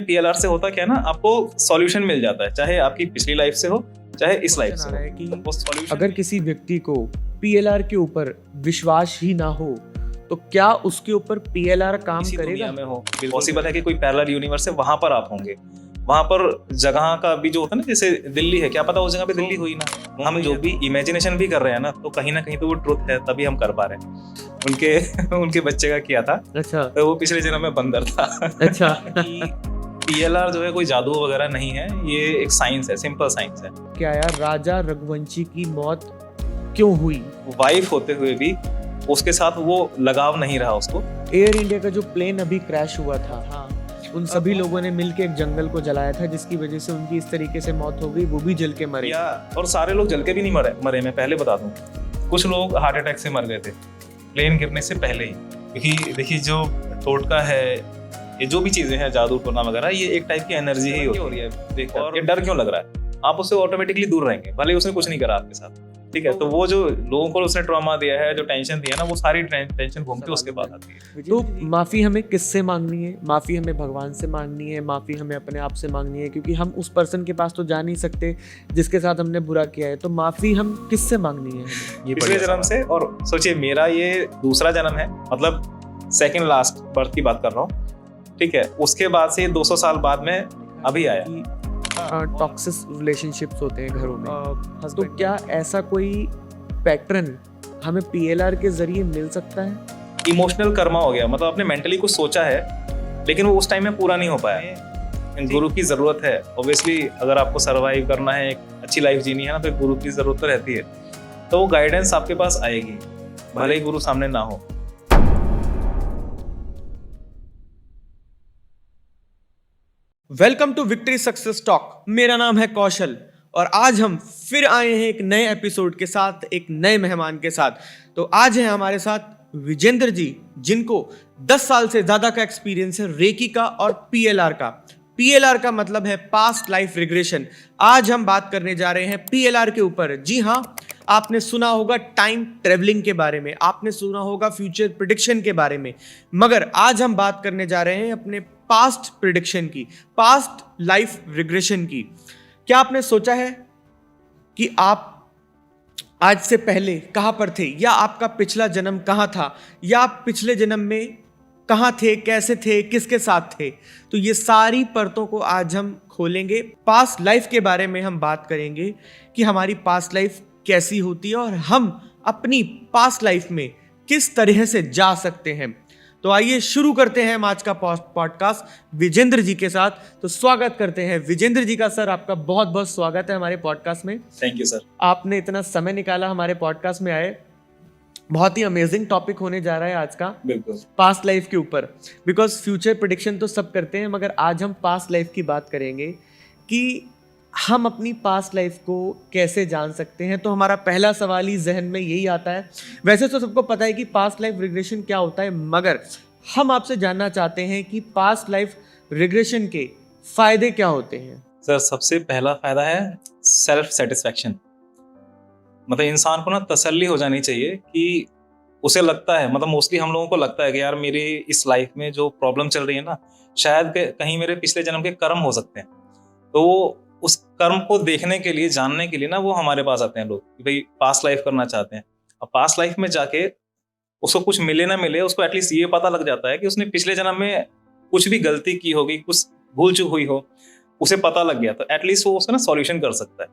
PLR से होता क्या है ना, आपको सॉल्यूशन मिल जाता है, चाहे आपकी पिछली लाइफ से हो चाहे इस लाइफ से हो। कि वो solution अगर किसी व्यक्ति को पीएलआर के ऊपर विश्वास ही ना हो तो क्या उसके ऊपर पीएलआर काम किसी करेगा? दुनिया में हो, पॉसिबल है कि कोई पैरेलल यूनिवर्स है, वहां पर आप होंगे। वहां पर जगह का भी जो होता है ना, जैसे दिल्ली है, क्या पता उस जगह पे दिल्ली हुई ना। हम जो भी इमेजिनेशन भी कर रहे हैं ना, तो कहीं ना कहीं तो वो ट्रुथ है, तभी हम कर पा रहे हैं। उनके उनके बच्चे का किया था, अच्छा तो वो पिछले जन्म में बंदर था। अच्छा पीएलआर जो है कोई जादू वगैरह नहीं है, ये एक साइंस है, सिंपल साइंस है। क्या यार, राजा रघुवंशी की मौत क्यों हुई? वाइफ होते हुए भी उसके साथ वो लगाव नहीं रहा उसको। एयर इंडिया का जो प्लेन अभी क्रैश हुआ था, उन सभी लोगों ने मिलकर एक जंगल को जलाया था, जिसकी वजह से उनकी इस तरीके से मौत हो गई, वो भी जल के मरे। या और सारे लोग जल के भी नहीं मरे। मैं पहले बता दूं, कुछ लोग हार्ट अटैक से मर गए थे प्लेन गिरने से पहले ही। क्योंकि देखिए, जो टोटका है, ये जो भी चीजें हैं, जादू टोना वगैरह, ये एक टाइप की एनर्जी ही हो रही है। देखो, और ये डर क्यों लग रहा है? आप उससे ऑटोमेटिकली दूर रहेंगे, भले उसने कुछ नहीं करा आपके साथ, ठीक है। तो वो जो लोगों को उसने ट्रॉमा दिया है, जो टेंशन दिया है ना, वो सारी टेंशन घूम के उसके बाद आती है। तो माफी हमें किससे मांगनी है? माफी हमें भगवान से मांगनी है, माफी हमें अपने आप से मांगनी है, क्योंकि हम उस पर्सन के पास तो जा नहीं सकते जिसके साथ हमने बुरा किया है। तो माफी हम किससे मांगनी है हमें? ये पिछले जन्म से। और सोचिए, मेरा ये दूसरा जन्म है, मतलब सेकंड लास्ट बर्थ की बात कर रहा हूँ, ठीक है। उसके बाद से 200 साल बाद में अभी आया। टॉक्सिक रिलेशनशिप्स होते हैं घरों में, तो क्या ऐसा कोई पैटर्न हमें पीएलआर के जरिए मिल सकता है? इमोशनल कर्मा हो गया, मतलब आपने मेंटली कुछ सोचा है लेकिन वो उस टाइम में पूरा नहीं हो पाया। गुरु की जरूरत है ऑब्वियसली। अगर आपको सरवाइव करना है, एक अच्छी लाइफ जीनी है ना, तो गुरु की जरूरत तो रहती है। तो वो गाइडेंस आपके पास आएगी, भले ही गुरु सामने ना हो। Welcome to victory success talk. मेरा नाम है कौशल और आज हम फिर आए हैं एक नए एपिसोड के साथ, एक नए मेहमान के साथ। तो आज है हमारे साथ विजेंद्र जी, जिनको 10 साल से ज्यादा का एक्सपीरियंस है रेकी का और पीएलआर का। पीएलआर का मतलब है पास्ट लाइफ रिग्रेशन। आज हम बात करने जा रहे हैं पीएलआर के ऊपर। जी हाँ, आपने सुना होगा टाइम ट्रेवलिंग के बारे में, आपने सुना होगा फ्यूचर प्रिडिक्शन के बारे में, मगर आज हम बात करने जा रहे हैं अपने पास्ट प्रिडिक्शन की, पास्ट लाइफ रिग्रेशन की। क्या आपने सोचा है कि आप आज से पहले कहां पर थे, या आपका पिछला जन्म कहां था, या आप पिछले जन्म में कहां थे, कैसे थे, किसके साथ थे? तो ये सारी परतों को आज हम खोलेंगे। पास्ट लाइफ के बारे में हम बात करेंगे कि हमारी पास्ट लाइफ कैसी होती है और हम अपनी पास्ट लाइफ में किस तरह से जा सकते हैं। तो आइए शुरू करते हैं हम आज का पॉडकास्ट विजेंद्र जी के साथ। तो स्वागत करते हैं विजेंद्र जी का। सर, आपका बहुत बहुत स्वागत है हमारे पॉडकास्ट में। Thank you sir. आपने इतना समय निकाला हमारे पॉडकास्ट में आए। बहुत ही अमेजिंग टॉपिक होने जा रहा है आज का, बिल्कुल, पास्ट लाइफ के ऊपर। बिकॉज फ्यूचर प्रेडिक्शन तो सब करते हैं, मगर आज हम पास्ट लाइफ की बात करेंगे कि हम अपनी पास्ट लाइफ को कैसे जान सकते हैं। तो हमारा पहला सवाल ही जहन में यही आता है। वैसे तो सबको पता है कि पास्ट लाइफ रिग्रेशन क्या होता है, मगर हम आपसे जानना चाहते हैं कि पास्ट लाइफ रिग्रेशन के फायदे क्या होते हैं। सर, सबसे पहला फायदा है सेल्फ सेटिस्फैक्शन। मतलब इंसान को ना तसल्ली हो जानी चाहिए कि उसे लगता है, मतलब मोस्टली हम लोगों को लगता है कि यार मेरी इस लाइफ में जो प्रॉब्लम चल रही है ना, शायद कहीं मेरे पिछले जन्म के कर्म हो सकते हैं। तो वो उस कर्म को देखने के लिए, जानने के लिए ना, वो हमारे पास आते हैं लोग कि भाई पास्ट लाइफ करना चाहते हैं। अब पास्ट लाइफ में जाके उसको कुछ मिले ना मिले, उसको एटलीस्ट ये पता लग जाता है कि उसने पिछले जन्म में कुछ भी गलती की होगी, कुछ भूल चूक हुई हो, उसे पता लग गया, तो एटलीस्ट वो उसका ना सॉल्यूशन कर सकता है।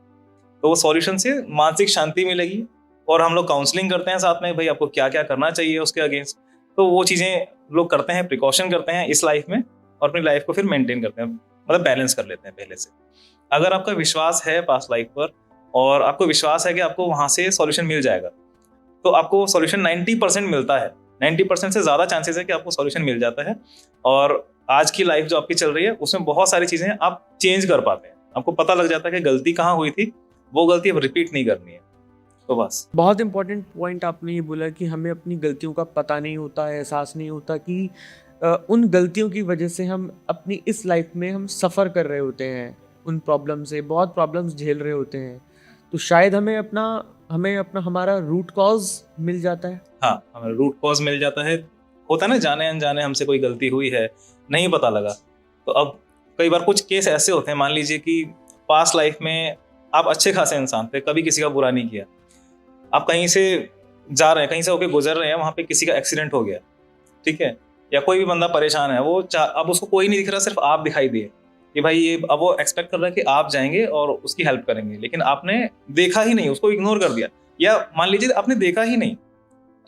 तो वो सॉल्यूशन से मानसिक शांति मिलेगी। और हम लोग काउंसलिंग करते हैं साथ में, भाई आपको क्या क्या करना चाहिए उसके अगेंस्ट। तो वो चीज़ें लोग करते हैं, प्रिकॉशन करते हैं इस लाइफ में, और अपनी लाइफ को फिर मेंटेन करते हैं, मतलब बैलेंस कर लेते हैं पहले से। अगर आपका विश्वास है पास्ट लाइफ पर, और आपको विश्वास है कि आपको वहाँ से सॉल्यूशन मिल जाएगा, तो आपको सॉल्यूशन 90% मिलता है। 90% से ज़्यादा चांसेस है कि आपको सॉल्यूशन मिल जाता है। और आज की लाइफ जो आपकी चल रही है, उसमें बहुत सारी चीज़ें आप चेंज कर पाते हैं। आपको पता लग जाता है कि गलती कहाँ हुई थी, वो गलती अब रिपीट नहीं करनी है। तो बस बहुत इंपॉर्टेंट पॉइंट आपने ये बोला कि हमें अपनी गलतियों का पता नहीं होता, एहसास नहीं होता कि उन गलतियों की वजह से हम अपनी इस लाइफ में हम सफ़र कर रहे होते हैं, उन प्रॉब्लम से बहुत प्रॉब्लम्स झेल रहे होते हैं। तो शायद हमें अपना हमारा रूट कॉज मिल जाता है। हाँ, हमें रूट कॉज मिल जाता है। होता है ना, जाने अनजाने हमसे कोई गलती हुई है, नहीं पता लगा, तो अब कई बार कुछ केस ऐसे होते हैं, मान लीजिए कि पास्ट लाइफ में आप अच्छे खासे इंसान थे, कभी किसी का बुरा नहीं किया, आप कहीं से जा रहे हैं, कहीं से होके गुजर रहे हैं, वहां पे किसी का एक्सीडेंट हो गया, ठीक है, या कोई भी बंदा परेशान है, वो अब उसको कोई नहीं दिख रहा, सिर्फ आप दिखाई दिए कि भाई ये, अब वो एक्सपेक्ट कर रहा है कि आप जाएंगे और उसकी हेल्प करेंगे, लेकिन आपने देखा ही नहीं, उसको इग्नोर कर दिया, या मान लीजिए आपने देखा ही नहीं,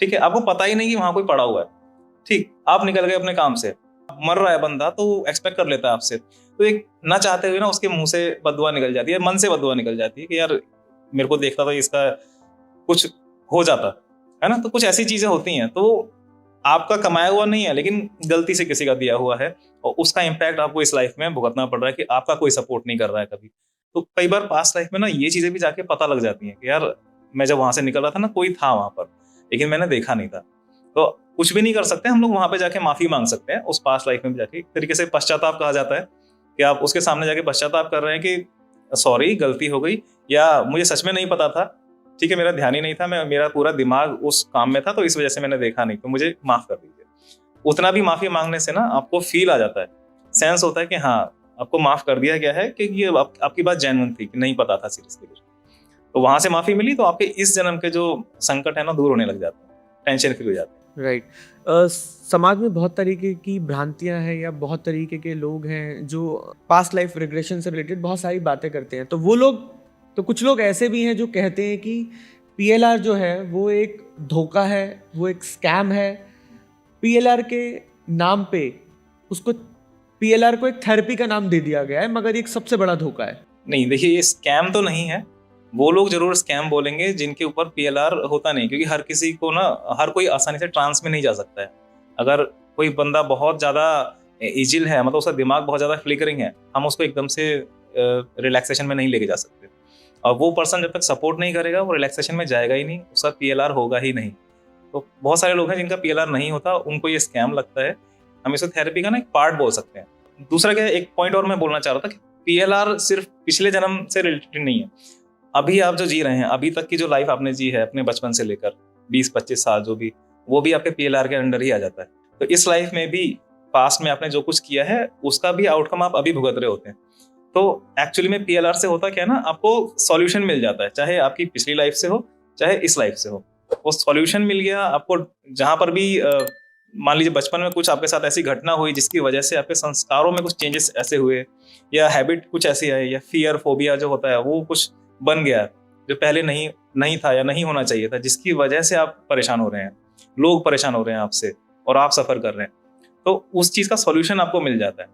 ठीक है, आपको पता ही नहीं कि वहां कोई पड़ा हुआ है, ठीक, आप निकल गए अपने काम से, मर रहा है बंदा तो एक्सपेक्ट कर लेता है आपसे, तो एक ना चाहते हुए ना उसके मुंह से बददुआ निकल जाती है, मन से बददुआ निकल जाती है कि यार मेरे को देखता था, इसका कुछ हो जाता है ना। तो कुछ ऐसी चीजें होती हैं, तो आपका कमाया हुआ नहीं है, लेकिन गलती से किसी का दिया हुआ है, और उसका इम्पैक्ट आपको इस लाइफ में भुगतना पड़ रहा है कि आपका कोई सपोर्ट नहीं कर रहा है कभी। तो कई बार पास्ट लाइफ में ना ये चीजें भी जाके पता लग जाती हैं कि यार मैं जब वहां से निकल रहा था ना, कोई था वहां पर, लेकिन मैंने देखा नहीं था। तो कुछ भी नहीं कर सकते हम लोग, वहां पे जाके माफी मांग सकते हैं, उस पास्ट लाइफ में भी जाके एक तरीके से पश्चाताप कहा जाता है कि आप उसके सामने जाके पश्चाताप कर रहे हैं कि सॉरी गलती हो गई, या मुझे सच में नहीं पता था, ठीक है, मेरा ध्यान ही नहीं था, मेरा पूरा दिमाग उस काम में था, तो इस वजह से मैंने देखा नहीं, तो मुझे माफ कर दीजिए। उतना भी माफी मांगने से ना आपको फील आ जाता है, सेंस होता है कि हाँ आपको माफ कर दिया गया है, कि ये आपकी बात जेन्युइन थी, कि नहीं पता था सीरियसली कुछ, तो वहां से माफी मिली, तो आपके इस जन्म के जो संकट है ना दूर होने लग जाते हैं, टेंशन फ्री हो जाते हैं। राइट। समाज में बहुत तरीके की भ्रांतियां हैं या बहुत तरीके के लोग हैं जो पास्ट लाइफ रिग्रेशन से रिलेटेड बहुत सारी बातें करते हैं। तो वो लोग, तो कुछ लोग ऐसे भी हैं जो कहते हैं कि पीएलआर जो है वो एक धोखा है, वो एक स्कैम है। पीएलआर के नाम पे उसको, पीएलआर को एक थेरेपी का नाम दे दिया गया है, मगर एक सबसे बड़ा धोखा है। नहीं देखिए, ये स्कैम तो नहीं है, वो लोग जरूर स्कैम बोलेंगे जिनके ऊपर पीएलआर होता नहीं, क्योंकि हर किसी को ना, हर कोई आसानी से ट्रांस में नहीं जा सकता है। अगर कोई बंदा बहुत ज्यादा इजिल है, मतलब उसका दिमाग बहुत ज्यादा फ्लिकरिंग है, हम उसको एकदम से रिलैक्सेशन में नहीं लेके जा सकते, और वो पर्सन जब तक सपोर्ट नहीं करेगा वो रिलैक्सेशन में जाएगा ही नहीं, उसका पीएलआर होगा ही नहीं। तो बहुत सारे लोग हैं जिनका पीएलआर नहीं होता, उनको ये स्कैम लगता है, हम इसको थेरेपी का ना एक पार्ट बोल सकते हैं। दूसरा क्या है, एक पॉइंट और मैं बोलना चाह रहा था कि पीएलआर सिर्फ पिछले जन्म से रिलेटेड नहीं है, अभी आप जो जी रहे हैं, अभी तक की जो लाइफ आपने जी है अपने बचपन से लेकर 20-25 साल जो भी, वो भी आपके पीएलआर के अंडर ही आ जाता है। तो इस लाइफ में भी पास्ट में आपने जो कुछ किया है उसका भी आउटकम आप अभी भुगत रहे होते हैं। तो एक्चुअली में पीएलआर से होता क्या है ना, आपको सॉल्यूशन मिल जाता है, चाहे आपकी पिछली लाइफ से हो चाहे इस लाइफ से हो, वो सॉल्यूशन मिल गया आपको। जहां पर भी मान लीजिए बचपन में कुछ आपके साथ ऐसी घटना हुई जिसकी वजह से आपके संस्कारों में कुछ चेंजेस ऐसे हुए, या हैबिट कुछ ऐसी है, या फियर फोबिया जो होता है वो कुछ बन गया जो पहले नहीं था या नहीं होना चाहिए था, जिसकी वजह से आप परेशान हो रहे हैं, लोग परेशान हो रहे हैं आपसे और आप सफर कर रहे हैं, तो उस चीज का सॉल्यूशन आपको मिल जाता है।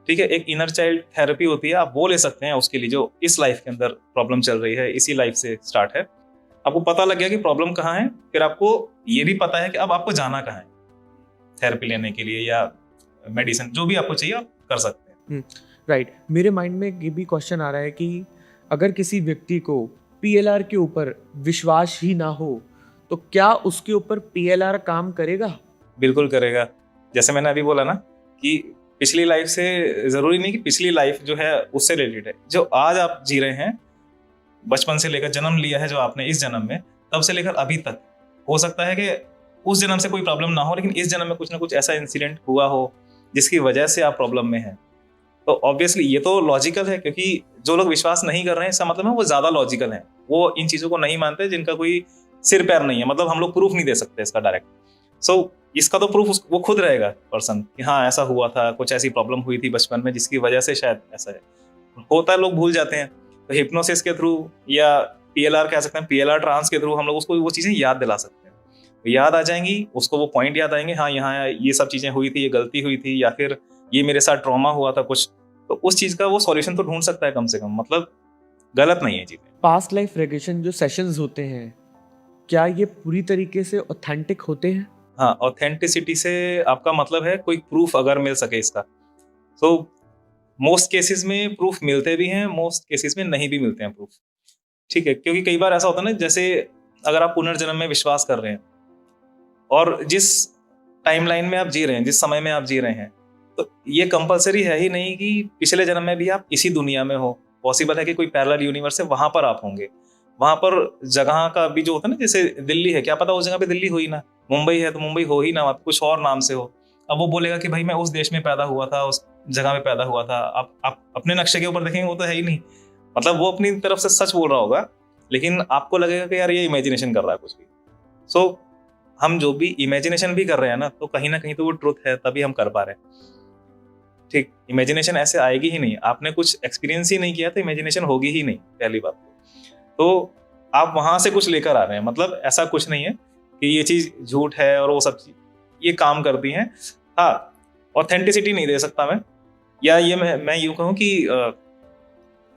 ठीक है, एक इनर चाइल्ड थेरेपी होती है, आप वो ले सकते हैं उसके लिए, जो इस लाइफ के अंदर प्रॉब्लम चल रही है, इसी लाइफ से स्टार्ट है, आपको पता लग गया कि प्रॉब्लम कहाँ है, फिर आपको ये भी पता है कि अब आपको जाना कहाँ है थेरेपी लेने के लिए, या मेडिसिन जो भी आपको चाहिए आप कर सकते हैं। राइट। मेरे माइंड में ये भी क्वेश्चन आ रहा है कि अगर किसी व्यक्ति को पीएलआर के ऊपर विश्वास ही ना हो तो क्या उसके ऊपर पीएलआर काम करेगा? बिल्कुल करेगा। जैसे मैंने अभी बोला ना कि पिछली लाइफ से जरूरी नहीं कि पिछली लाइफ जो है उससे रिलेटेड है, जो आज आप जी रहे हैं, बचपन से लेकर जन्म लिया है जो आपने इस जन्म में, तब से लेकर अभी तक, हो सकता है कि उस जन्म से कोई प्रॉब्लम ना हो, लेकिन इस जन्म में कुछ ना कुछ ऐसा इंसिडेंट हुआ हो जिसकी वजह से आप प्रॉब्लम में हैं। तो ऑब्वियसली ये तो लॉजिकल है, क्योंकि जो लोग विश्वास नहीं कर रहे हैं इसका मतलब है वो ज्यादा लॉजिकल है, वो इन चीजों को नहीं मानते, जिनका कोई सिर पैर नहीं है, मतलब हम लोग प्रूफ नहीं दे सकते इसका डायरेक्ट। सो इसका तो प्रूफ वो खुद रहेगा पर्सन कि हाँ ऐसा हुआ था, कुछ ऐसी प्रॉब्लम हुई थी बचपन में जिसकी वजह से शायद ऐसा है होता है, लोग भूल जाते हैं। तो हिप्नोसिस के थ्रू या पीएलआर कह सकते हैं, पीएलआर ट्रांस के थ्रू हम लोग उसको वो चीजें याद दिला सकते हैं, तो याद आ जाएंगी उसको, वो पॉइंट याद आएंगे, हाँ यहाँ ये सब चीजें हुई थी, ये गलती हुई थी, या फिर ये मेरे साथ ट्रॉमा हुआ था कुछ, तो उस चीज का वो सॉल्यूशन तो ढूंढ सकता है कम से कम, मतलब गलत नहीं है चीजें। पास्ट लाइफ रिग्रेशन जो सेशंस होते हैं, क्या ये पूरी तरीके से ऑथेंटिक होते हैं? हाँ, ऑथेंटिसिटी से आपका मतलब है कोई प्रूफ अगर मिल सके इसका, तो मोस्ट केसेस में प्रूफ मिलते भी हैं, मोस्ट केसेस में नहीं भी मिलते हैं प्रूफ। ठीक है, क्योंकि कई बार ऐसा होता है ना, जैसे अगर आप पुनर्जन्म में विश्वास कर रहे हैं और जिस टाइमलाइन में आप जी रहे हैं, जिस समय में आप जी रहे हैं, तो ये कंपलसरी है ही नहीं कि पिछले जन्म में भी आप इसी दुनिया में हो। पॉसिबल है कि कोई पैरेलल यूनिवर्स है, वहां पर आप होंगे, वहां पर जगह का भी जो होता है ना, जैसे दिल्ली है, क्या पता उस जगह पे दिल्ली हो ही ना, मुंबई है तो मुंबई हो ही ना, आप कुछ और नाम से हो, अब वो बोलेगा कि भाई मैं उस देश में पैदा हुआ था, उस जगह में पैदा हुआ था। आप अपने नक्शे के ऊपर देखेंगे वो तो है ही नहीं। मतलब वो अपनी तरफ से सच बोल रहा होगा, लेकिन आपको लगेगा कि यार ये इमेजिनेशन कर रहा है कुछ भी। सो हम जो भी इमेजिनेशन भी कर रहे हैं ना, तो कहीं ना कहीं तो वो ट्रुथ है, तभी हम कर पा रहे हैं। ठीक, इमेजिनेशन ऐसे आएगी ही नहीं, आपने कुछ एक्सपीरियंस ही नहीं किया तो इमेजिनेशन होगी ही नहीं, पहली बात। तो आप वहां से कुछ लेकर आ रहे हैं, मतलब ऐसा कुछ नहीं है कि ये चीज झूठ है और वो सब चीज ये काम करती हैं। हाँ, ऑथेंटिसिटी नहीं दे सकता मैं, या ये मैं यूं कहूँ कि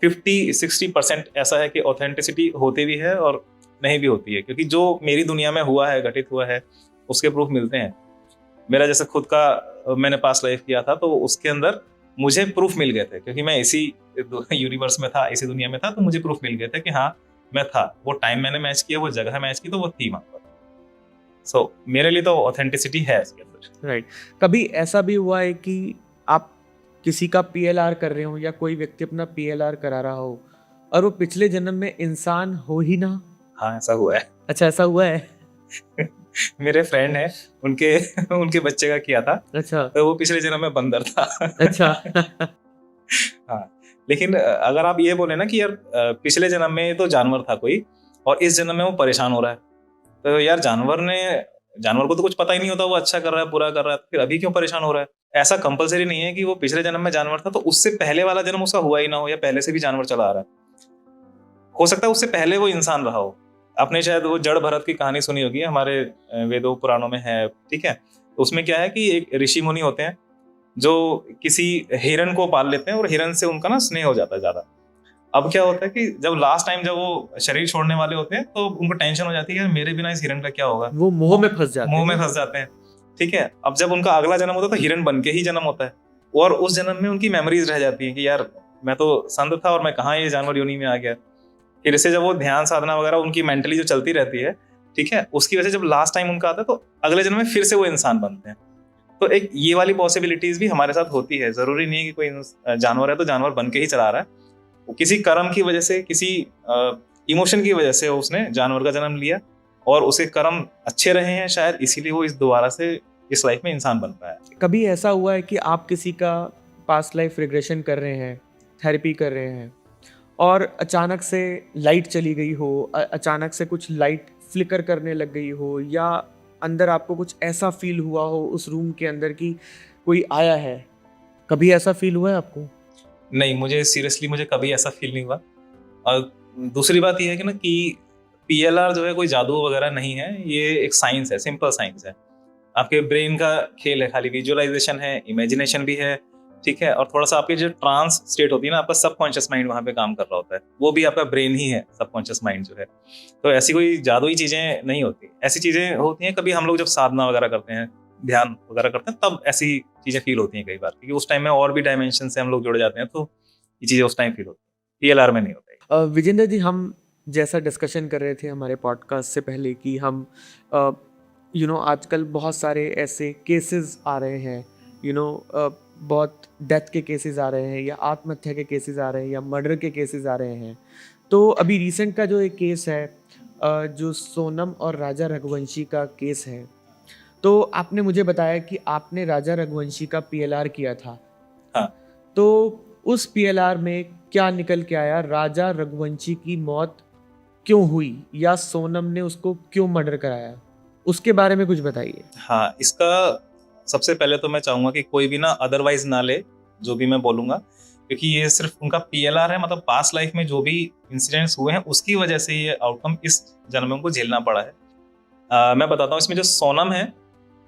50-60% ऐसा है कि ऑथेंटिसिटी होती भी है और नहीं भी होती है, क्योंकि जो मेरी दुनिया में हुआ है, घटित हुआ है, उसके प्रूफ मिलते हैं। मेरा जैसे खुद का मैंने पास्ट लाइफ किया था, तो उसके अंदर मुझे प्रूफ मिल गए थे, क्योंकि मैं इसी यूनिवर्स में था, इसी दुनिया में था, तो मुझे प्रूफ मिल गए थे कि हाँ मैं था। वो टाइम मैंने मैच किया, वो जगह मैच की, तो वो थी वहां पर। सो मेरे लिए तो ऑथेंटिसिटी है इसके अंदर। राइट। कभी ऐसा भी हुआ है कि आप किसी का पीएलआर कर रहे हो या कोई व्यक्ति अपना पीएलआर करा रहा हो और वो पिछले जन्म में इंसान हो ही ना? हाँ, ऐसा हुआ है। अच्छा, ऐसा हुआ है? मेरे फ्रेंड है, उनके उनके बच्चे का किया था, अच्छा तो वो पिछले जन्म में बंदर था। अच्छा। हाँ, लेकिन अगर आप ये बोले ना कि यार पिछले जन्म में तो जानवर था कोई, और इस जन्म में वो परेशान हो रहा है, तो यार जानवर को तो कुछ पता ही नहीं होता वो अच्छा कर रहा है बुरा कर रहा है, फिर अभी क्यों परेशान हो रहा है? ऐसा कंपलसरी नहीं है कि वो पिछले जन्म में जानवर था तो उससे पहले वाला जन्म उसका हुआ ही ना हो, या पहले से भी जानवर चला आ रहा है। हो सकता है उससे पहले वो इंसान रहा हो। आपने शायद वो जड़ भरत की कहानी सुनी होगी, हमारे वेदों पुराणों में है, ठीक है। तो उसमें क्या है कि एक ऋषि मुनि होते हैं जो किसी हिरन को पाल लेते हैं, और हिरन से उनका ना स्नेह हो जाता है ज्यादा। अब क्या होता है कि जब लास्ट टाइम जब वो शरीर छोड़ने वाले होते हैं, तो उनको टेंशन हो जाती है कि मेरे बिना इस हिरन का क्या होगा। वो मोह में फंस जाते हैं। मुंह में फंस जाते हैं, ठीक है। अब जब उनका अगला जन्म होता है तो हिरन बन के ही जन्म होता है, और उस जन्म में उनकी मेमोरीज रह जाती है कि यार मैं तो संत था और मैं कहाँ ये जानवर योनि में आ गया। फिर इससे जब वो ध्यान साधना वगैरह उनकी मेंटली जो चलती रहती है, ठीक है, उसकी वजह से जब लास्ट टाइम उनका आता है तो अगले जन्म में फिर से वो इंसान बनते हैं। तो एक ये वाली पॉसिबिलिटीज भी हमारे साथ होती है। जरूरी नहीं है कि कोई जानवर है तो जानवर बन के ही चला रहा है, वो किसी कर्म की वजह से, किसी इमोशन की वजह से उसने जानवर का जन्म लिया, और उसके कर्म अच्छे रहे हैं शायद, इसीलिए वो इस दोबारा से इस लाइफ में इंसान बन पाया। कभी ऐसा हुआ है कि आप किसी का पास्ट लाइफ रिग्रेशन कर रहे हैं, थेरेपी कर रहे हैं, और अचानक से लाइट चली गई हो, अचानक से कुछ लाइट फ्लिकर करने लग गई हो, या अंदर आपको कुछ ऐसा फील हुआ हो उस रूम के अंदर कि कोई आया है? कभी ऐसा फील हुआ है आपको? नहीं, मुझे सीरियसली मुझे कभी ऐसा फील नहीं हुआ। और दूसरी बात यह है कि ना कि पीएलआर जो है कोई जादू वगैरह नहीं है, ये एक साइंस है, सिंपल साइंस है। आपके ब्रेन का खेल है, खाली विजुअलाइजेशन है, इमेजिनेशन भी है, ठीक है। और थोड़ा सा आपकी जो ट्रांस स्टेट होती है ना, आपका सबकॉन्शियस माइंड वहां पे काम कर रहा होता है, वो भी आपका ब्रेन ही है, सबकॉन्शियस माइंड जो है। तो ऐसी कोई जादुई चीजें नहीं होती। ऐसी चीजें होती हैं कभी हम लोग जब साधना वगैरह करते हैं, ध्यान वगैरह करते हैं, तब ऐसी चीजें फील होती हैं कई बार, क्योंकि उस टाइम में और भी डायमेंशन से हम लोग जुड़ जाते हैं, तो ये चीजें उस टाइम फील होती है। पीएलआर में नहीं होता। विजेंद्र जी, हम जैसा डिस्कशन कर रहे थे हमारे पॉडकास्ट से पहले कि हम आजकल बहुत सारे ऐसे केसेस आ रहे हैं, बहुत डेथ के केसेस आ रहे हैं, या आत्महत्या के केसेस आ रहे हैं, या मर्डर के केसेस आ रहे हैं। तो अभी रिसेंट का जो एक केस है, जो सोनम और राजा रघुवंशी का केस है, तो आपने मुझे बताया कि आपने राजा रघुवंशी का पीएलआर किया था। हाँ। तो उस पीएलआर में क्या निकल के आया? राजा रघुवंशी की मौत क्यों हुई, या सोनम ने उसको क्यों मर्डर कराया? उसके बारे में कुछ बताइए। हाँ, इसका सबसे पहले तो मैं चाहूंगा कि कोई भी ना अदरवाइज ना ले जो भी मैं बोलूंगा, क्योंकि ये सिर्फ उनका पीएलआर है, मतलब पास्ट लाइफ में जो भी इंसिडेंट्स हुए हैं उसकी वजह से ये आउटकम इस जन्म में उनको झेलना पड़ा है। मैं बताता हूँ, इसमें जो सोनम है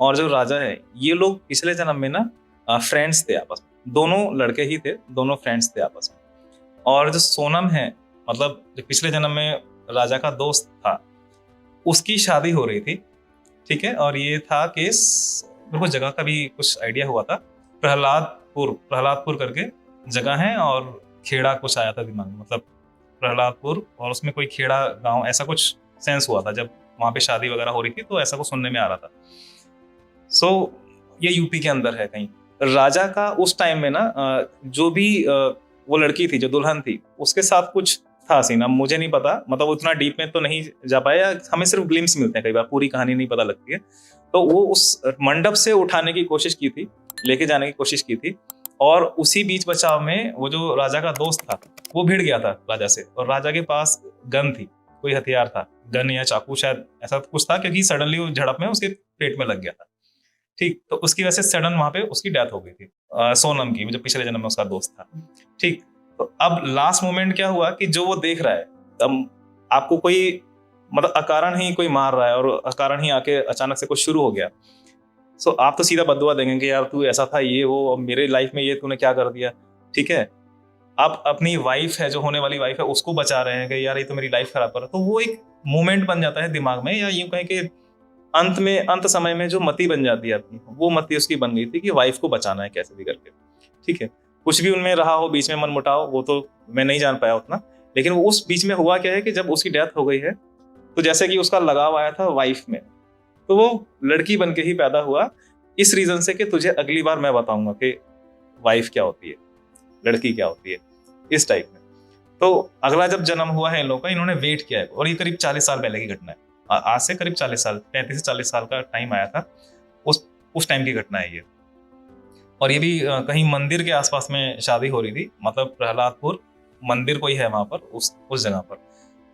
और जो राजा है, ये लोग पिछले जन्म में ना फ्रेंड्स थे आपस में, दोनों लड़के ही थे, दोनों फ्रेंड्स थे आपस में। और जो सोनम है, मतलब जो पिछले जन्म में राजा का दोस्त था, उसकी शादी हो रही थी, ठीक है। और ये था केस, मेरे को जगह का भी कुछ आइडिया हुआ था, प्रहलादपुर करके जगह है, और खेड़ा कुछ आया था दिमाग में, मतलब प्रहलादपुर और उसमें कोई खेड़ा गांव, ऐसा कुछ सेंस हुआ था जब वहां पे शादी वगैरह हो रही थी, तो ऐसा कुछ सुनने में आ रहा था। सो ये यूपी के अंदर है कहीं। राजा का उस टाइम में ना जो भी वो लड़की थी जो दुल्हन थी, उसके साथ कुछ था सीन, अब मुझे नहीं पता, मतलब उतना डीप में तो नहीं जा पाया, हमें सिर्फ ग्लिम्स मिलते हैं कई बार, पूरी कहानी नहीं पता लगती है। तो वो उस मंडप से उठाने की कोशिश की थी, लेके जाने की कोशिश की थी, और उसी बीच बचाव में वो जो राजा का दोस्त था वो भिड़ गया था राजा से, और राजा के पास गन थी, कोई हथियार था, गन या चाकू शायद ऐसा कुछ था, क्योंकि सडनली वो झड़प में उसके पेट में लग गया था। ठीक, तो उसकी वजह से सडन वहां पे उसकी डेथ हो गई थी, सोनम की, जो पिछले जन्म में उसका दोस्त था। ठीक, तो अब लास्ट मोमेंट क्या हुआ कि जो वो देख रहा है, तब आपको कोई मतलब अकारण ही कोई मार रहा है और अकारण ही आके अचानक से कुछ शुरू हो गया, सो आप तो सीधा बददुआ देंगे कि यार तू ऐसा था, ये वो मेरे लाइफ में ये तूने क्या कर दिया। ठीक है, आप अपनी वाइफ है, जो होने वाली वाइफ है, उसको बचा रहे हैं कि यार ये तो मेरी लाइफ खराब कर रहा है, तो वो एक मोमेंट बन जाता है दिमाग में, या यूं कहें कि अंत समय में जो मति बन जाती है अपनी, वो मति उसकी बन गई थी कि वाइफ को बचाना है कैसे भी करके। ठीक है, कुछ भी उनमें रहा हो बीच में मनमुटाव, वो तो मैं नहीं जान पाया उतना, लेकिन उस बीच में हुआ क्या है कि जब उसकी डेथ हो गई है, तो जैसे कि उसका लगाव आया था वाइफ में, तो वो लड़की बन के ही पैदा हुआ, इस रीजन से कि तुझे अगली बार मैं बताऊंगा कि वाइफ क्या होती है, लड़की क्या होती है, इस टाइप में। तो अगला जब जन्म हुआ है इन लोगों का, इन्होंने वेट किया है, और ये करीब 40 साल पहले की घटना है, आज से करीब 40 साल, 35 से 40 साल का टाइम आया था, उस टाइम की घटना है ये। और ये भी कहीं मंदिर के आसपास में शादी हो रही थी, मतलब प्रहलादपुर मंदिर कोई है वहां पर, उस जगह पर,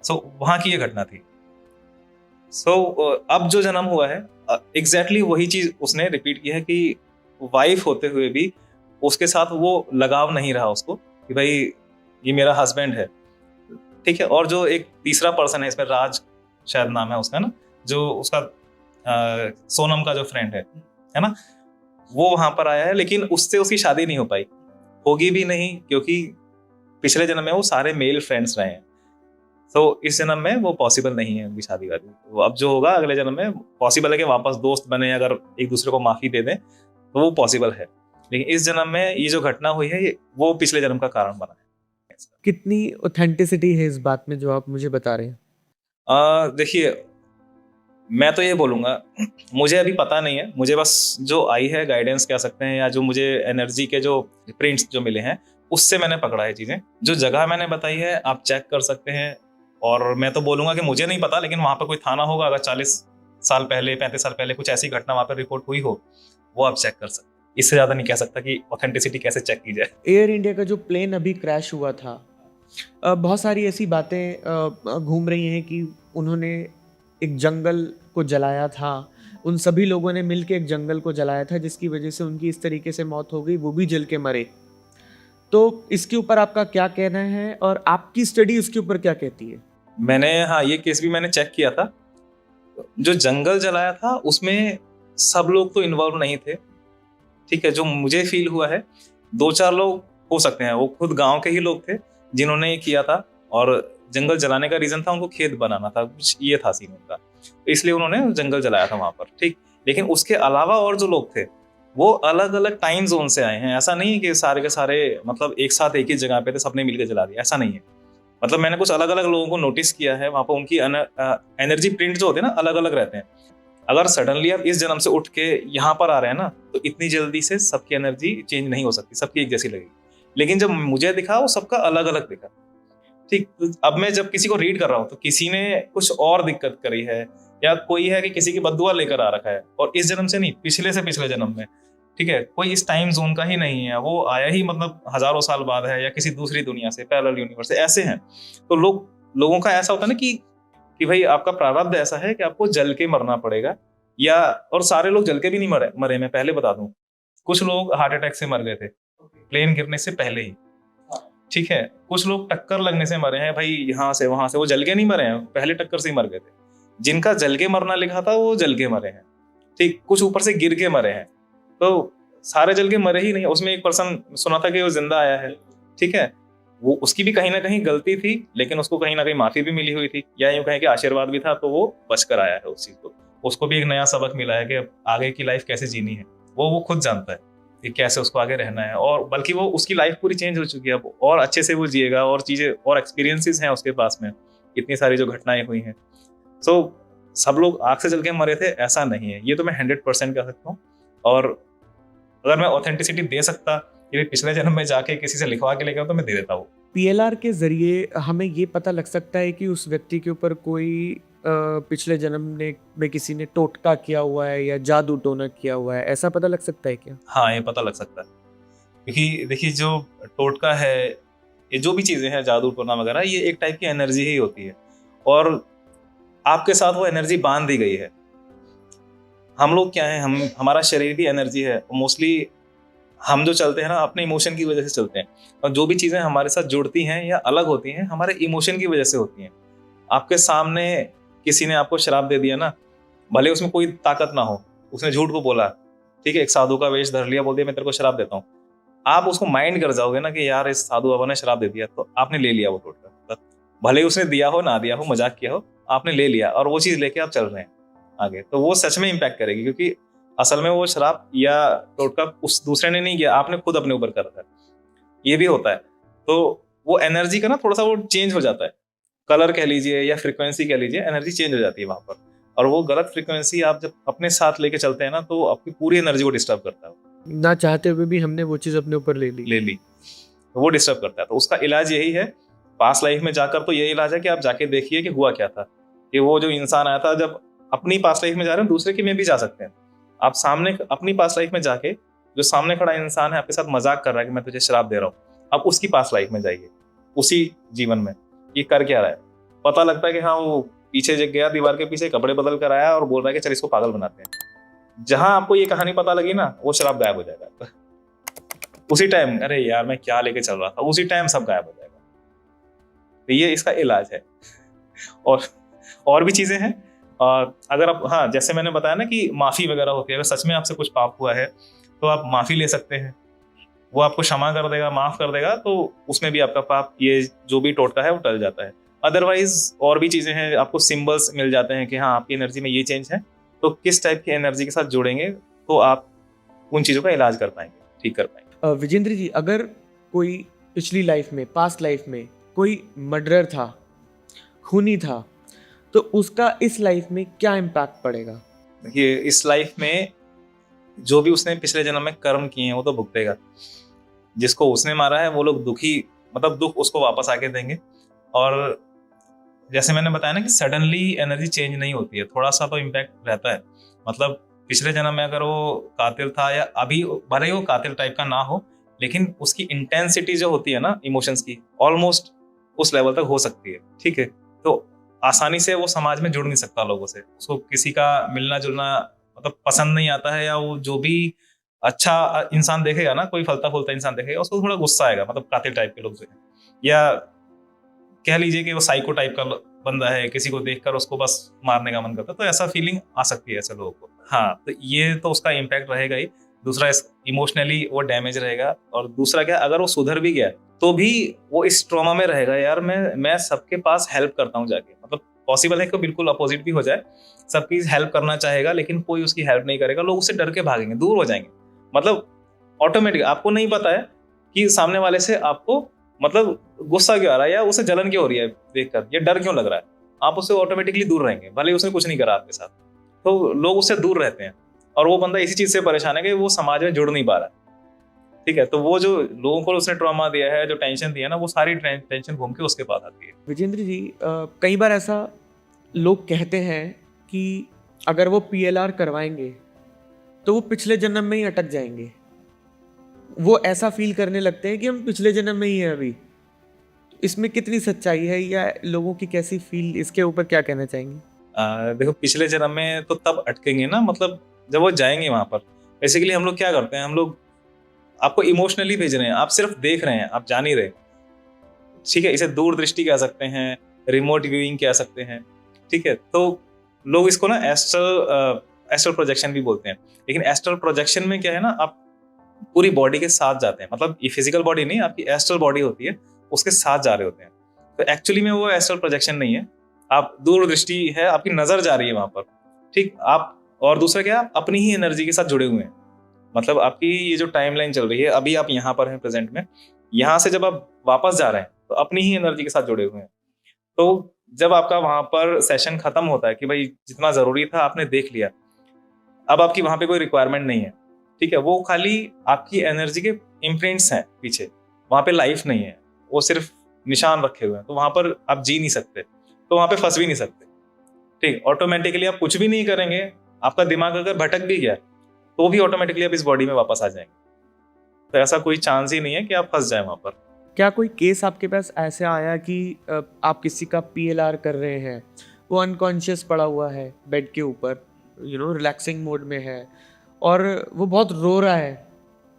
सो वहां की ये घटना थी। सो अब जो जन्म हुआ है, एग्जैक्टली वही चीज उसने रिपीट की है कि वाइफ होते हुए भी उसके साथ वो लगाव नहीं रहा उसको कि भाई ये मेरा हस्बैंड है। ठीक है, और जो एक तीसरा पर्सन है इसमें, राज शायद नाम है उसका ना, जो उसका सोनम का जो फ्रेंड है ना, वो वहां पर आया है, लेकिन उससे उसकी शादी नहीं हो पाई, होगी भी नहीं, क्योंकि पिछले जन्म में वो सारे मेल फ्रेंड्स रहे हैं। तो इस जन्म में वो पॉसिबल नहीं है उनकी शादी वादी, तो अब जो होगा अगले जन्म में पॉसिबल है कि वापस दोस्त बने, अगर एक दूसरे को माफी दे दें तो वो पॉसिबल है, लेकिन इस जन्म में ये जो घटना हुई है वो पिछले जन्म का कारण बना है। कितनी ऑथेंटिसिटी है इस बात में जो आप मुझे बता रहे हैं? देखिए, मैं तो ये बोलूंगा, मुझे अभी पता नहीं है, मुझे बस जो आई है गाइडेंस कह सकते हैं, या जो मुझे एनर्जी के जो प्रिंट्स जो मिले हैं उससे मैंने पकड़ा है चीजें। जो जगह मैंने बताई है आप चेक कर सकते हैं, और मैं तो बोलूंगा कि मुझे नहीं पता, लेकिन वहां पर कोई थाना होगा, अगर 40 साल पहले 35 साल पहले कुछ ऐसी घटना वहां पर रिपोर्ट हुई हो, वो आप चेक कर सकते हैं। इससे ज्यादा नहीं कह सकता कि ऑथेंटिसिटी कैसे चेक की जाए। एयर इंडिया का जो प्लेन अभी क्रैश हुआ था, बहुत सारी ऐसी बातें घूम रही हैं कि उन्होंने एक जंगल को जलाया था, उन सभी लोगों ने मिलकर एक जंगल को जलाया था, जिसकी वजह से उनकी इस तरीके से मौत हो गई, वो भी जल के मरे। तो इसके ऊपर आपका क्या कहना है, और आपकी स्टडी उसके ऊपर क्या कहती है? मैंने, हाँ, ये केस भी मैंने चेक किया था। जो जंगल जलाया था उसमें सब लोग तो इन्वॉल्व नहीं थे। ठीक है, जो मुझे फील हुआ है 2-4 लोग हो सकते हैं, वो खुद गांव के ही लोग थे जिन्होंने ये किया था, और जंगल जलाने का रीजन था उनको खेत बनाना था, कुछ ये था सीन उनका, तो इसलिए उन्होंने जंगल जलाया था वहां पर। ठीक, लेकिन उसके अलावा और जो लोग थे वो अलग अलग टाइम जोन से आए हैं। ऐसा नहीं है कि सारे के सारे मतलब एक साथ एक ही जगह पे थे, सबने मिलकर जला दिया, ऐसा नहीं है। मतलब मैंने कुछ अलग अलग लोगों को नोटिस किया है, वहां पर उनकी एनर्जी प्रिंट जो होते हैं ना, अलग अलग रहते हैं। अगर सडनली आप इस जन्म से उठ के यहाँ पर आ रहे हैं ना, तो इतनी जल्दी से सबकी एनर्जी चेंज नहीं हो सकती, सबकी एक जैसी लगेगी। लेकिन जब मुझे दिखा वो सबका अलग अलग दिखा। ठीक, अब मैं जब किसी को रीड कर रहा हूँ तो किसी ने कुछ और दिक्कत करी है, या कोई है कि किसी की बद्दुआ लेकर आ रखा है, और इस जन्म से नहीं, पिछले से पिछले जन्म में। ठीक है, कोई इस टाइम जोन का ही नहीं है, वो आया ही मतलब हजारों साल बाद है, या किसी दूसरी दुनिया से, पैरेलल यूनिवर्स से, ऐसे हैं। तो लोगों का ऐसा होता है ना कि भाई आपका प्रारब्ध ऐसा है कि आपको जल के मरना पड़ेगा, या और सारे लोग जल के भी नहीं मरे। मैं पहले बता दूं, कुछ लोग हार्ट अटैक से मर गए थे प्लेन गिरने से पहले ही। ठीक है, कुछ लोग टक्कर लगने से मरे हैं भाई, यहाँ से वहां से, वो जल के नहीं मरे हैं, पहले टक्कर से ही मर गए थे। जिनका जल के मरना लिखा था वो जल के मरे हैं। ठीक, कुछ ऊपर से गिर के मरे हैं, तो सारे जल के मरे ही नहीं। उसमें एक पर्सन सुना था कि वो जिंदा आया है। ठीक है, वो उसकी भी कहीं ना कहीं गलती थी, लेकिन उसको कहीं ना कहीं माफी भी मिली हुई थी, या यूं कहें कि आशीर्वाद भी था, तो वो बचकर आया है उस चीज को। उसको भी एक नया सबक मिला है कि आगे की लाइफ कैसे जीनी है, वो खुद जानता है कि कैसे उसको आगे रहना है, और बल्कि वो उसकी लाइफ पूरी चेंज हो चुकी है अब, और अच्छे से वो जिएगा, और चीजें और एक्सपीरियंसेस हैं उसके पास में, इतनी सारी जो घटनाएं हुई हैं। सो सब लोग आग से जल के मरे थे ऐसा नहीं है, ये तो मैं 100% कह सकता हूँ। और अगर मैं ऑथेंटिसिटी दे सकता कि पिछले जन्म में जाके किसी से लिखवा के लेकर तो मैं दे देता हूँ, पीएलआर के जरिए हमें ये पता लग सकता है कि उस व्यक्ति के ऊपर कोई पिछले जन्म में किसी ने टोटका किया हुआ है या जादू टोना किया हुआ है, ऐसा पता लग सकता है क्या? हाँ, ये पता लग सकता है, क्योंकि देखिए जो टोटका है, ये जो भी चीज़ें हैं जादू टोना वगैरह, ये एक टाइप की एनर्जी ही होती है और आपके साथ वो एनर्जी बांध दी गई है। हम लोग क्या है, हमारा शरीर भी एनर्जी है। मोस्टली हम जो चलते हैं ना अपने इमोशन की वजह से चलते हैं, और जो भी चीज़ें हमारे साथ जुड़ती हैं या अलग होती हैं हमारे इमोशन की वजह से होती हैं। आपके सामने किसी ने आपको शराब दे दिया ना, भले उसमें कोई ताकत ना हो, उसने झूठ को बोला, ठीक है, एक साधु का वेश धर लिया, बोल दिया मैं तेरे को शराब देता हूँ, आप उसको माइंड कर जाओगे ना कि यार इस साधु बाबा ने शराब दे दिया, तो आपने ले लिया वो टोटका। भले उसने दिया हो ना दिया हो, मजाक किया हो, आपने ले लिया और वो चीज़ लेके आप चल रहे हैं आगे, तो वो सच में इम्पैक्ट करेगी, क्योंकि असल में वो शराब या टोटका उस दूसरे ने नहीं किया, आपने खुद अपने ऊपर कर रखा है। ये भी होता है। तो वो एनर्जी का ना थोड़ा सा वो चेंज हो जाता है, कलर कह लीजिए या फ्रीक्वेंसी कह लीजिए, एनर्जी चेंज हो जाती है वहां पर। और वो गलत फ्रीक्वेंसी आप जब अपने साथ लेके चलते हैं ना, तो आपकी पूरी एनर्जी को डिस्टर्ब करता है। ना चाहते हुए भी हमने वो चीज़ अपने ऊपर ले ली, तो वो डिस्टर्ब करता है। तो उसका इलाज यही है, पास्ट लाइफ में जाकर तो यही इलाज है कि आप जाके देखिए कि हुआ क्या था, कि वो जो इंसान आया था, जब अपनी पास्ट लाइफ में जा रहे हैं दूसरे की में भी जा सकते हैं। आप सामने अपनी पास्ट लाइफ में जाके, जो सामने खड़ा इंसान है आपके साथ मजाक कर रहा है कि मैं तुझे शराब दे रहा हूँ, आप उसकी पास्ट लाइफ में जाइए, उसी जीवन में ये कर क्या रहा है, पता लगता है कि हाँ वो पीछे गया, दीवार के पीछे कपड़े बदल कर आया और बोल रहा है कि चल इसको पागल बनाते हैं। जहां आपको ये कहानी पता लगी ना, वो शराब गायब हो जाएगा उसी टाइम। अरे यार मैं क्या लेके चल रहा था, उसी टाइम सब गायब हो जाएगा। तो ये इसका इलाज है। और भी चीजें हैं। अगर आप, हाँ जैसे मैंने बताया ना कि माफी वगैरह होती है, अगर सच में आपसे कुछ पाप हुआ है तो आप माफी ले सकते हैं, वो आपको क्षमा कर देगा, माफ कर देगा, तो उसमें भी आपका पाप, ये जो भी टोटका है वो टल जाता है। अदरवाइज और भी चीजें हैं, आपको सिंबल्स मिल जाते हैं कि हाँ आपकी एनर्जी में ये चेंज है, तो किस टाइप की एनर्जी के साथ जुड़ेंगे तो आप उन चीजों का इलाज कर पाएंगे, ठीक कर पाएंगे। विजेंद्र जी, अगर कोई पिछली लाइफ में, पास्ट लाइफ में कोई मर्डरर था, खूनी था, तो उसका इस लाइफ में क्या इम्पैक्ट पड़ेगा? देखिए इस लाइफ में जो भी उसने पिछले जन्म में कर्म किए हैं वो तो भुगतेगा। जिसको उसने मारा है वो लोग दुखी, मतलब दुख उसको वापस आके देंगे। और जैसे मैंने बताया ना कि सडनली एनर्जी चेंज नहीं होती है, थोड़ा सा तो इम्पैक्ट रहता है। मतलब पिछले जन्म में अगर वो कातिल था, या अभी भले ही वो कातिल टाइप का ना हो, लेकिन उसकी इंटेंसिटी जो होती है ना इमोशंस की, ऑलमोस्ट उस लेवल तक हो सकती है, ठीक है। तो आसानी से वो समाज में जुड़ नहीं सकता लोगों से, उसको किसी का मिलना जुलना मतलब पसंद नहीं आता है, या वो जो भी अच्छा इंसान देखेगा ना, कोई फलता फूलता इंसान देखेगा उसको थोड़ा गुस्सा आएगा, मतलब कातिल टाइप के लोग जो है, या कह लीजिए कि वो साइको टाइप का बंदा है, किसी को देखकर उसको बस मारने का मन करता है, तो ऐसा फीलिंग आ सकती है ऐसे लोगों को। हाँ, तो ये तो उसका इम्पैक्ट रहेगा ही। दूसरा, इमोशनली वो डैमेज रहेगा। और दूसरा क्या, अगर वो सुधर भी गया तो भी वो इस ट्रॉमा में रहेगा, यार मैं सबके पास हेल्प करता हूँ जाके, मतलब पॉसिबल है कि बिल्कुल अपोजिट भी हो जाए, सबकी हेल्प करना चाहेगा लेकिन कोई उसकी हेल्प नहीं करेगा, लोग उससे डर के भागेंगे, दूर हो जाएंगे। मतलब ऑटोमेटिक आपको नहीं पता है कि सामने वाले से आपको मतलब गुस्सा क्यों आ रहा है, या उसे जलन क्यों हो रही है देखकर, या डर क्यों लग रहा है, आप उससे ऑटोमेटिकली दूर रहेंगे, भले उसने कुछ नहीं करा आपके साथ, तो लोग उससे दूर रहते हैं। और वो बंदा इसी चीज से परेशान है कि वो समाज में जुड़ नहीं पा रहा है, ठीक है। तो वो जो लोगों को उसने ट्रॉमा दिया है, जो टेंशन दिया है ना, वो सारी टेंशन घूम के उसके पास आती है। विजेंद्र जी, कई बार ऐसा लोग कहते हैं कि अगर वो पीएलआर करवाएंगे तो वो पिछले जन्म में ही अटक जाएंगे, वो ऐसा फील करने लगते हैं कि हम पिछले जन्म में ही हैं अभी। इसमें कितनी सच्चाई है, या लोगों की कैसी फील, इसके ऊपर क्या कहना चाहेंगे? देखो पिछले जन्म में तो तब अटकेंगे ना, मतलब जब वो जाएंगे वहां पर। बेसिकली हम लोग क्या करते हैं, हम लोग आपको इमोशनली भेज रहे हैं, आप सिर्फ देख रहे हैं, आप जान ही रहे, ठीक है। इसे दूरदृष्टि कह सकते हैं, रिमोट व्यूइंग कह सकते हैं, ठीक है। तो लोग इसको ना एस्ट्रल प्रोजेक्शन भी बोलते हैं। लेकिन एस्ट्रल प्रोजेक्शन में क्या है ना, आप पूरी बॉडी के साथ जाते हैं, मतलब ये फिजिकल बॉडी नहीं, आपकी एस्ट्रल बॉडी होती है, उसके साथ जा रहे होते हैं। तो एक्चुअली में वो एस्ट्रल प्रोजेक्शन नहीं है, आप दूरदृष्टि है, आपकी नजर जा रही है वहां पर, ठीक। आप और दूसरा क्या, आप अपनी ही एनर्जी के साथ जुड़े हुए हैं, मतलब आपकी ये जो टाइमलाइन चल रही है, अभी आप यहाँ पर हैं प्रेजेंट में, यहाँ से जब आप वापस जा रहे हैं तो अपनी ही एनर्जी के साथ जुड़े हुए हैं। तो जब आपका वहां पर सेशन खत्म होता है कि भाई जितना जरूरी था आपने देख लिया, अब आपकी वहां पे कोई रिक्वायरमेंट नहीं है, ठीक है। वो खाली आपकी एनर्जी के इम्प्रिंट्स हैं पीछे, वहां पे लाइफ नहीं है, वो सिर्फ निशान रखे हुए हैं, तो वहां पर आप जी नहीं सकते, तो वहां पे फंस भी नहीं सकते। ठीक, ऑटोमेटिकली आप कुछ भी नहीं करेंगे, आपका दिमाग अगर भटक भी गया तो भी ऑटोमेटिकली आप इस बॉडी में वापस आ जाएंगे। तो ऐसा कोई चांस ही नहीं है कि आप फंस जाए वहां पर। क्या कोई केस आपके पास ऐसे आया कि आप किसी का PLR कर रहे हैं, वो अनकॉन्शियस पड़ा हुआ है बेड के ऊपर, रिलैक्सिंग मोड में है, और वो बहुत रो रहा है,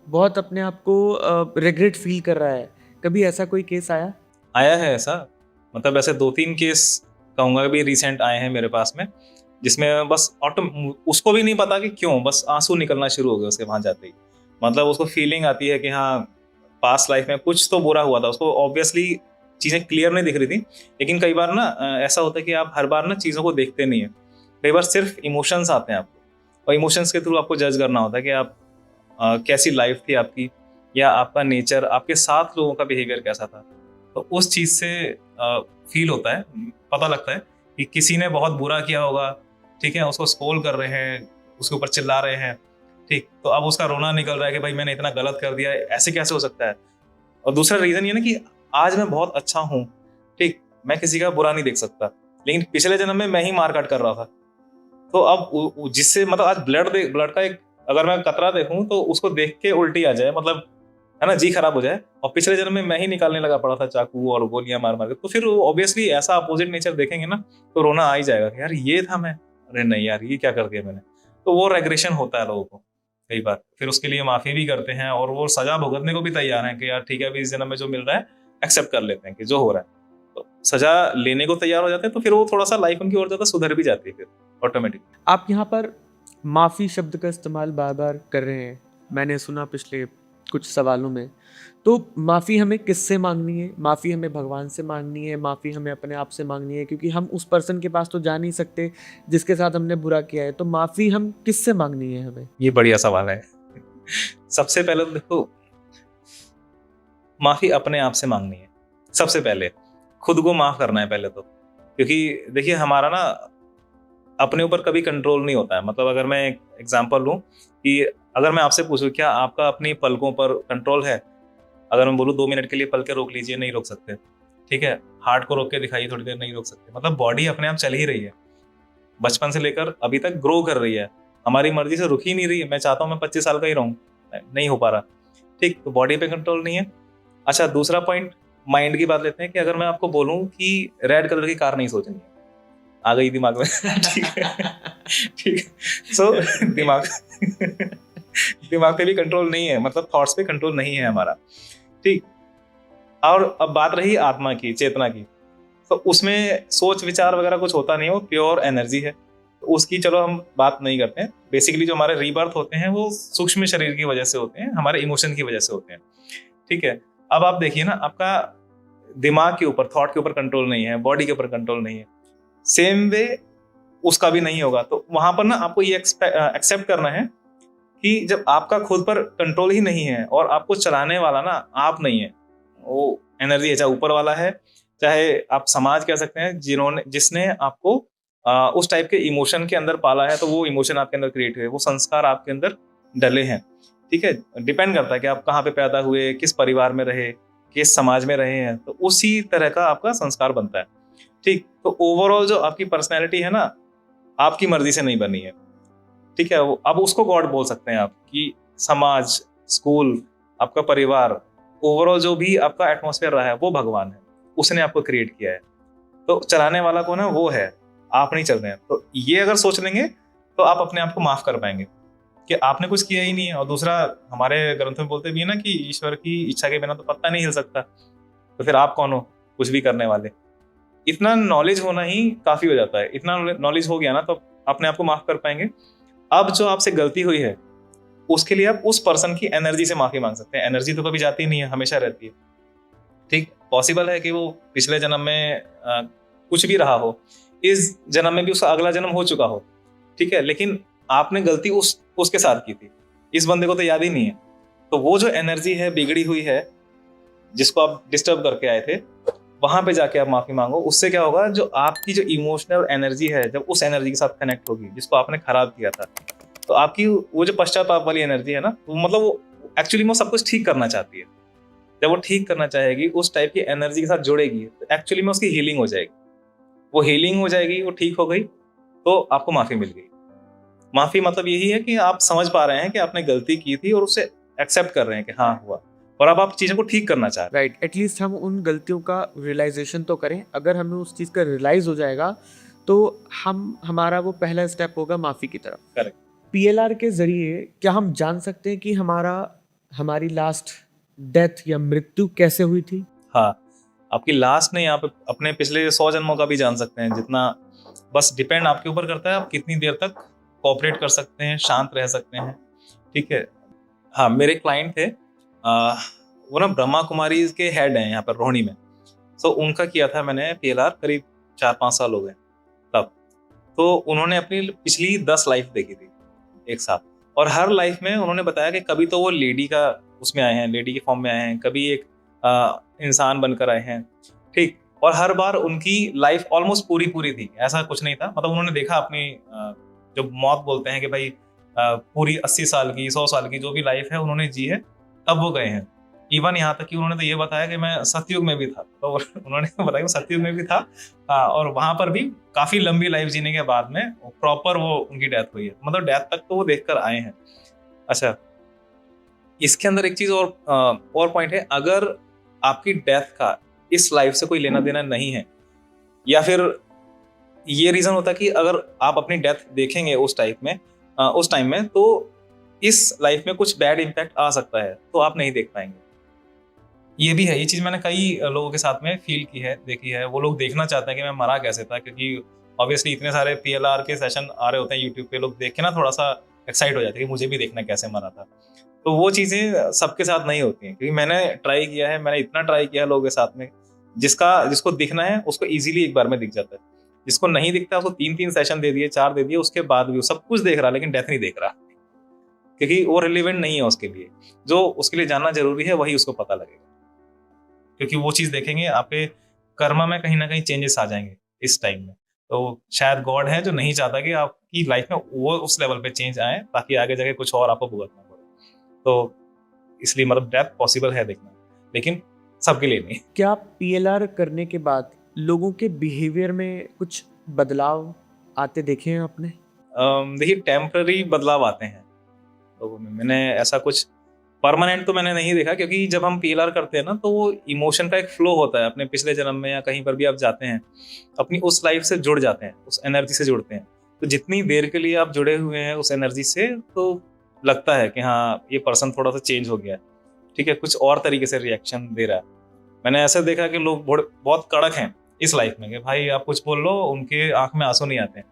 बहुत अपने आप को रिग्रेट फील कर रहा है, कभी ऐसा कोई केस आया? आया है ऐसा, मतलब ऐसे 2-3 केस कहूंगा भी रिसेंट आए हैं मेरे पास में, जिसमें बस उसको भी नहीं पता कि क्यों, बस आंसू निकलना शुरू हो गए उसके वहां जाते ही। मतलब उसको फीलिंग आती है कि हाँ, पास्ट लाइफ में कुछ तो बुरा हुआ था, उसको ऑब्वियसली चीजें क्लियर नहीं दिख रही थी। लेकिन कई बार ना ऐसा होता है कि आप हर बार ना चीजों को देखते नहीं है, कई बार सिर्फ इमोशंस आते हैं आपको, और इमोशंस के थ्रू आपको जज करना होता है कि आप कैसी लाइफ थी आपकी, या आपका नेचर, आपके साथ लोगों का बिहेवियर कैसा था। तो उस चीज से फील होता है, पता लगता है कि किसी ने बहुत बुरा किया होगा, ठीक है, उसको स्क्रॉल कर रहे हैं, उसके ऊपर चिल्ला रहे हैं, ठीक, तो अब उसका रोना निकल रहा है कि भाई मैंने इतना गलत कर दिया है, ऐसे कैसे हो सकता है। और दूसरा रीजन ये ना कि आज मैं बहुत अच्छा हूँ, ठीक, मैं किसी का बुरा नहीं देख सकता, लेकिन पिछले जन्म में मैं ही मारकाट कर रहा था। तो अब जिससे मतलब आज ब्लड का एक अगर मैं कतरा देखूं तो उसको देख के उल्टी आ जाए, मतलब है ना, जी खराब हो जाए, और पिछले जन्म में मैं ही निकालने लगा पड़ा था चाकू और गोलियां मार मार के, तो फिर ऑब्वियसली ऐसा अपोजिट नेचर देखेंगे ना तो रोना आ ही जाएगा कि यार ये था मैं, अरे नहीं यार ये क्या कर दिया मैंने। तो वो रेग्रेशन होता है लोगों को कई बार, फिर उसके लिए माफी भी करते हैं और वो सजा भुगतने को भी तैयार हैं कि यार ठीक है, अभी इस जन्म में जो मिल रहा है एक्सेप्ट कर लेते हैं कि जो हो रहा है, तो सजा लेने को तैयार हो जाते हैं। तो फिर वो थोड़ा सा लाइफ उनकी और ज्यादा सुधर भी जाती है फिर ऑटोमेटिक। आप यहाँ पर माफ़ी शब्द का इस्तेमाल बार बार कर रहे हैं, मैंने सुना पिछले कुछ सवालों में। तो माफ़ी हमें किससे मांगनी है? माफ़ी हमें भगवान से मांगनी है, माफ़ी हमें अपने आप से मांगनी है, क्योंकि हम उस पर्सन के पास तो जा नहीं सकते जिसके साथ हमने बुरा किया है। तो माफ़ी हम किससे मांगनी है हमें? ये बढ़िया सवाल है। सबसे पहले तो देखो, माफी अपने आप से मांगनी है, सबसे पहले खुद को माफ करना है पहले तो, क्योंकि देखिए हमारा ना अपने ऊपर कभी कंट्रोल नहीं होता है। मतलब अगर मैं एक एग्जांपल लूं कि अगर मैं आपसे पूछूं क्या आपका अपनी पलकों पर कंट्रोल है, अगर मैं बोलूं 2 मिनट के लिए पलकें रोक लीजिए, नहीं रोक सकते, ठीक है, हार्ट को रोक के दिखाइए थोड़ी देर, नहीं रोक सकते। मतलब बॉडी अपने आप चल ही रही है, बचपन से लेकर अभी तक ग्रो कर रही है, हमारी मर्जी से रुक ही नहीं रही है। मैं चाहता हूं मैं 25 साल का ही रहूं, नहीं हो पा रहा, ठीक, तो बॉडी पे कंट्रोल नहीं है। अच्छा, दूसरा पॉइंट माइंड की बात लेते हैं कि अगर मैं आपको बोलूं कि रेड कलर की कार नहीं सोचनी है, आ गई दिमाग में ठीक है, ठीक है, सो दिमाग दिमाग पे भी कंट्रोल नहीं है, मतलब थॉट्स पे कंट्रोल नहीं है हमारा, ठीक। और अब बात रही आत्मा की, चेतना की, तो उसमें सोच विचार वगैरह कुछ होता नहीं है, वो प्योर एनर्जी है, तो उसकी चलो हम बात नहीं करते हैं। बेसिकली जो हमारे रीबर्थ होते हैं वो सूक्ष्म शरीर की वजह से होते हैं, हमारे इमोशन की वजह से होते हैं, ठीक है। अब आप देखिए ना, आपका दिमाग के ऊपर, थॉट के ऊपर कंट्रोल नहीं है, बॉडी के ऊपर कंट्रोल नहीं है, सेम वे उसका भी नहीं होगा। तो वहां पर ना आपको ये एक्सेप्ट करना है कि जब आपका खुद पर कंट्रोल ही नहीं है और आपको चलाने वाला ना आप नहीं है, वो एनर्जी है, चाहे ऊपर वाला है, चाहे आप समाज कह सकते हैं जिसने आपको उस टाइप के इमोशन के अंदर पाला है, तो वो इमोशन आपके अंदर क्रिएट हुए, वो संस्कार आपके अंदर डले हैं, ठीक है। डिपेंड करता है कि आप कहाँ पे पैदा हुए, किस परिवार में रहे, किस समाज में रहे हैं, तो उसी तरह का आपका संस्कार बनता है, ठीक। तो ओवरऑल जो आपकी पर्सनैलिटी है ना, आपकी मर्जी से नहीं बनी है, ठीक है। अब उसको गॉड बोल सकते हैं आप, कि समाज, स्कूल, आपका परिवार, ओवरऑल जो भी आपका एटमॉस्फेयर रहा है वो भगवान है, उसने आपको क्रिएट किया है, तो चलाने वाला को ना वो है, आप नहीं चल रहे हैं। तो ये अगर सोच लेंगे तो आप अपने आप को माफ कर पाएंगे कि आपने कुछ किया ही नहीं है। और दूसरा, हमारे ग्रंथों में बोलते भी है ना कि ईश्वर की इच्छा के बिना तो पत्ता नहीं हिल सकता, तो फिर आप कौन हो कुछ भी करने वाले। इतना नॉलेज होना ही काफी हो जाता है, इतना नॉलेज हो गया ना तो अपने आप को माफ कर पाएंगे। अब जो आपसे गलती हुई है उसके लिए आप उस पर्सन की एनर्जी से माफी मांग सकते हैं। एनर्जी तो कभी जाती नहीं है, हमेशा रहती है, ठीक। पॉसिबल है कि वो पिछले जन्म में कुछ भी रहा हो, इस जन्म में भी उसका अगला जन्म हो चुका हो, ठीक है, लेकिन आपने गलती उसके साथ की थी, इस बंदे को तो याद ही नहीं है। तो वो जो एनर्जी है बिगड़ी हुई है, जिसको आप डिस्टर्ब करके आए थे, वहां पे जाके आप माफी मांगो। उससे क्या होगा, जो आपकी जो इमोशनल एनर्जी है, जब उस एनर्जी के साथ कनेक्ट होगी जिसको आपने खराब किया था, तो आपकी वो जो पश्चाताप वाली एनर्जी है ना, वो मतलब वो एक्चुअली वो सब कुछ ठीक करना चाहती है, जब वो ठीक करना चाहेगी, उस टाइप की एनर्जी के साथ जुड़ेगी, तो एक्चुअली में उसकी हीलिंग हो जाएगी। वो हीलिंग हो जाएगी, वो ठीक हो गई, तो आपको माफ़ी मिल गई। माफ़ी मतलब यही है कि आप समझ पा रहे हैं कि आपने गलती की थी और उसे एक्सेप्ट कर रहे हैं कि हाँ हुआ, और अब आप चीज़ों को ठीक करना चाह रहे हैं। राइट, एटलीस्ट हम उन गलतियों का रियलाइजेशन तो करें। अगर हमें उस चीज़ का रियलाइज हो जाएगा तो हमारा वो पहला स्टेप होगा माफ़ी की तरफ। करेक्ट। पीएलआर के ज़रिए क्या हम जान सकते हैं कि हमारी लास्ट डेथ या मृत्यु कैसे हुई थी? हाँ, आपकी लास्ट नहीं, आप अपने पिछले 100 जन्मों का भी जान सकते हैं, जितना बस डिपेंड आपके ऊपर करता है, आप कितनी देर तक कोऑपरेट कर सकते हैं, शांत रह सकते हैं, ठीक है? हाँ, मेरे क्लाइंट थे, वो ना ब्रह्मा कुमारीज़ के हेड हैं यहाँ पर रोहिणी में। सो उनका किया था मैंने पीएलआर, करीब 4-5 साल हो गए तब। तो उन्होंने अपनी पिछली 10 लाइफ देखी थी एक साथ, और हर लाइफ में उन्होंने बताया कि कभी तो वो लेडी का उसमें आए हैं, लेडी के फॉर्म में आए हैं, कभी एक इंसान बनकर आए हैं, ठीक। और हर बार उनकी लाइफ ऑलमोस्ट पूरी पूरी थी, ऐसा कुछ नहीं था। मतलब उन्होंने देखा अपनी जो मौत बोलते हैं कि भाई पूरी 80 साल की, 100 साल की जो भी लाइफ है उन्होंने जी है, तब वो गए हैं। इवन यहाँ तक कि उन्होंने तो ये बताया कि मैं सतयुग में भी था, तो उन्होंने बताया कि सतयुग में भी था। हाँ, और वहां पर भी काफी लंबी लाइफ जीने के बाद में प्रॉपर वो उनकी डेथ हुई है, मतलब डेथ तक तो वो देखकर आए हैं। अच्छा, इसके अंदर एक चीज और पॉइंट है, अगर आपकी डेथ का इस लाइफ से कोई लेना देना नहीं है, या फिर ये रीजन होता है कि अगर आप अपनी डेथ देखेंगे उस टाइम में, तो इस लाइफ में कुछ बैड इम्पैक्ट आ सकता है, तो आप नहीं देख पाएंगे। ये भी है, ये चीज मैंने कई लोगों के साथ में फील की है, देखी है। वो लोग देखना चाहते हैं कि मैं मरा कैसे था, क्योंकि ऑब्वियसली इतने सारे पीएलआर के सेशन आ रहे होते हैं यूट्यूब पे, लोग देख के ना थोड़ा सा एक्साइट हो जाते हैं कि मुझे भी देखना है कैसे मरा था। तो वो चीजें सबके साथ नहीं होती हैं, क्योंकि मैंने ट्राई किया है, मैंने इतना ट्राई किया है लोगों के साथ में, जिसको दिखना है उसको इजीली एक बार में दिख जाता है, जिसको नहीं दिखता उसको 3-3 सेशन दे दिए, 4 दे दिए, उसके बाद भी वो सब कुछ देख रहा लेकिन डेथ नहीं देख रहा, क्योंकि वो रिलेवेंट नहीं है उसके लिए। जो उसके लिए जानना जरूरी है वही उसको पता लगेगा, क्योंकि वो चीज देखेंगे आपके कर्मा में कहीं ना कहीं चेंजेस आ जाएंगे इस टाइम में। तो शायद गॉड है जो नहीं चाहता कि आपकी लाइफ में वो उस लेवल पे चेंज आए, ताकि आगे जाके कुछ और आपको भुगतना पड़े। तो इसलिए मतलब डेथ पॉसिबल है देखना, लेकिन सबके लिए नहीं। क्या पीएलआर करने के बाद लोगों के बिहेवियर में कुछ बदलाव आते देखे हैं आपने? देखिए, टेम्पररी बदलाव आते हैं लोगों में, मैंने ऐसा कुछ परमानेंट तो मैंने नहीं देखा, क्योंकि जब हम पीएलआर करते हैं ना, तो वो इमोशन का एक फ्लो होता है, अपने पिछले जन्म में या कहीं पर भी आप जाते हैं, अपनी उस लाइफ से जुड़ जाते हैं, उस एनर्जी से जुड़ते हैं। तो जितनी देर के लिए आप जुड़े हुए हैं उस एनर्जी से, तो लगता है कि हाँ ये पर्सन थोड़ा सा चेंज हो गया है, ठीक है, कुछ और तरीके से रिएक्शन दे रहा है। मैंने ऐसा देखा कि लोग बहुत कड़क हैं इस लाइफ में, कि भाई आप कुछ बोल लो, उनके आंख में आंसू नहीं आते हैं,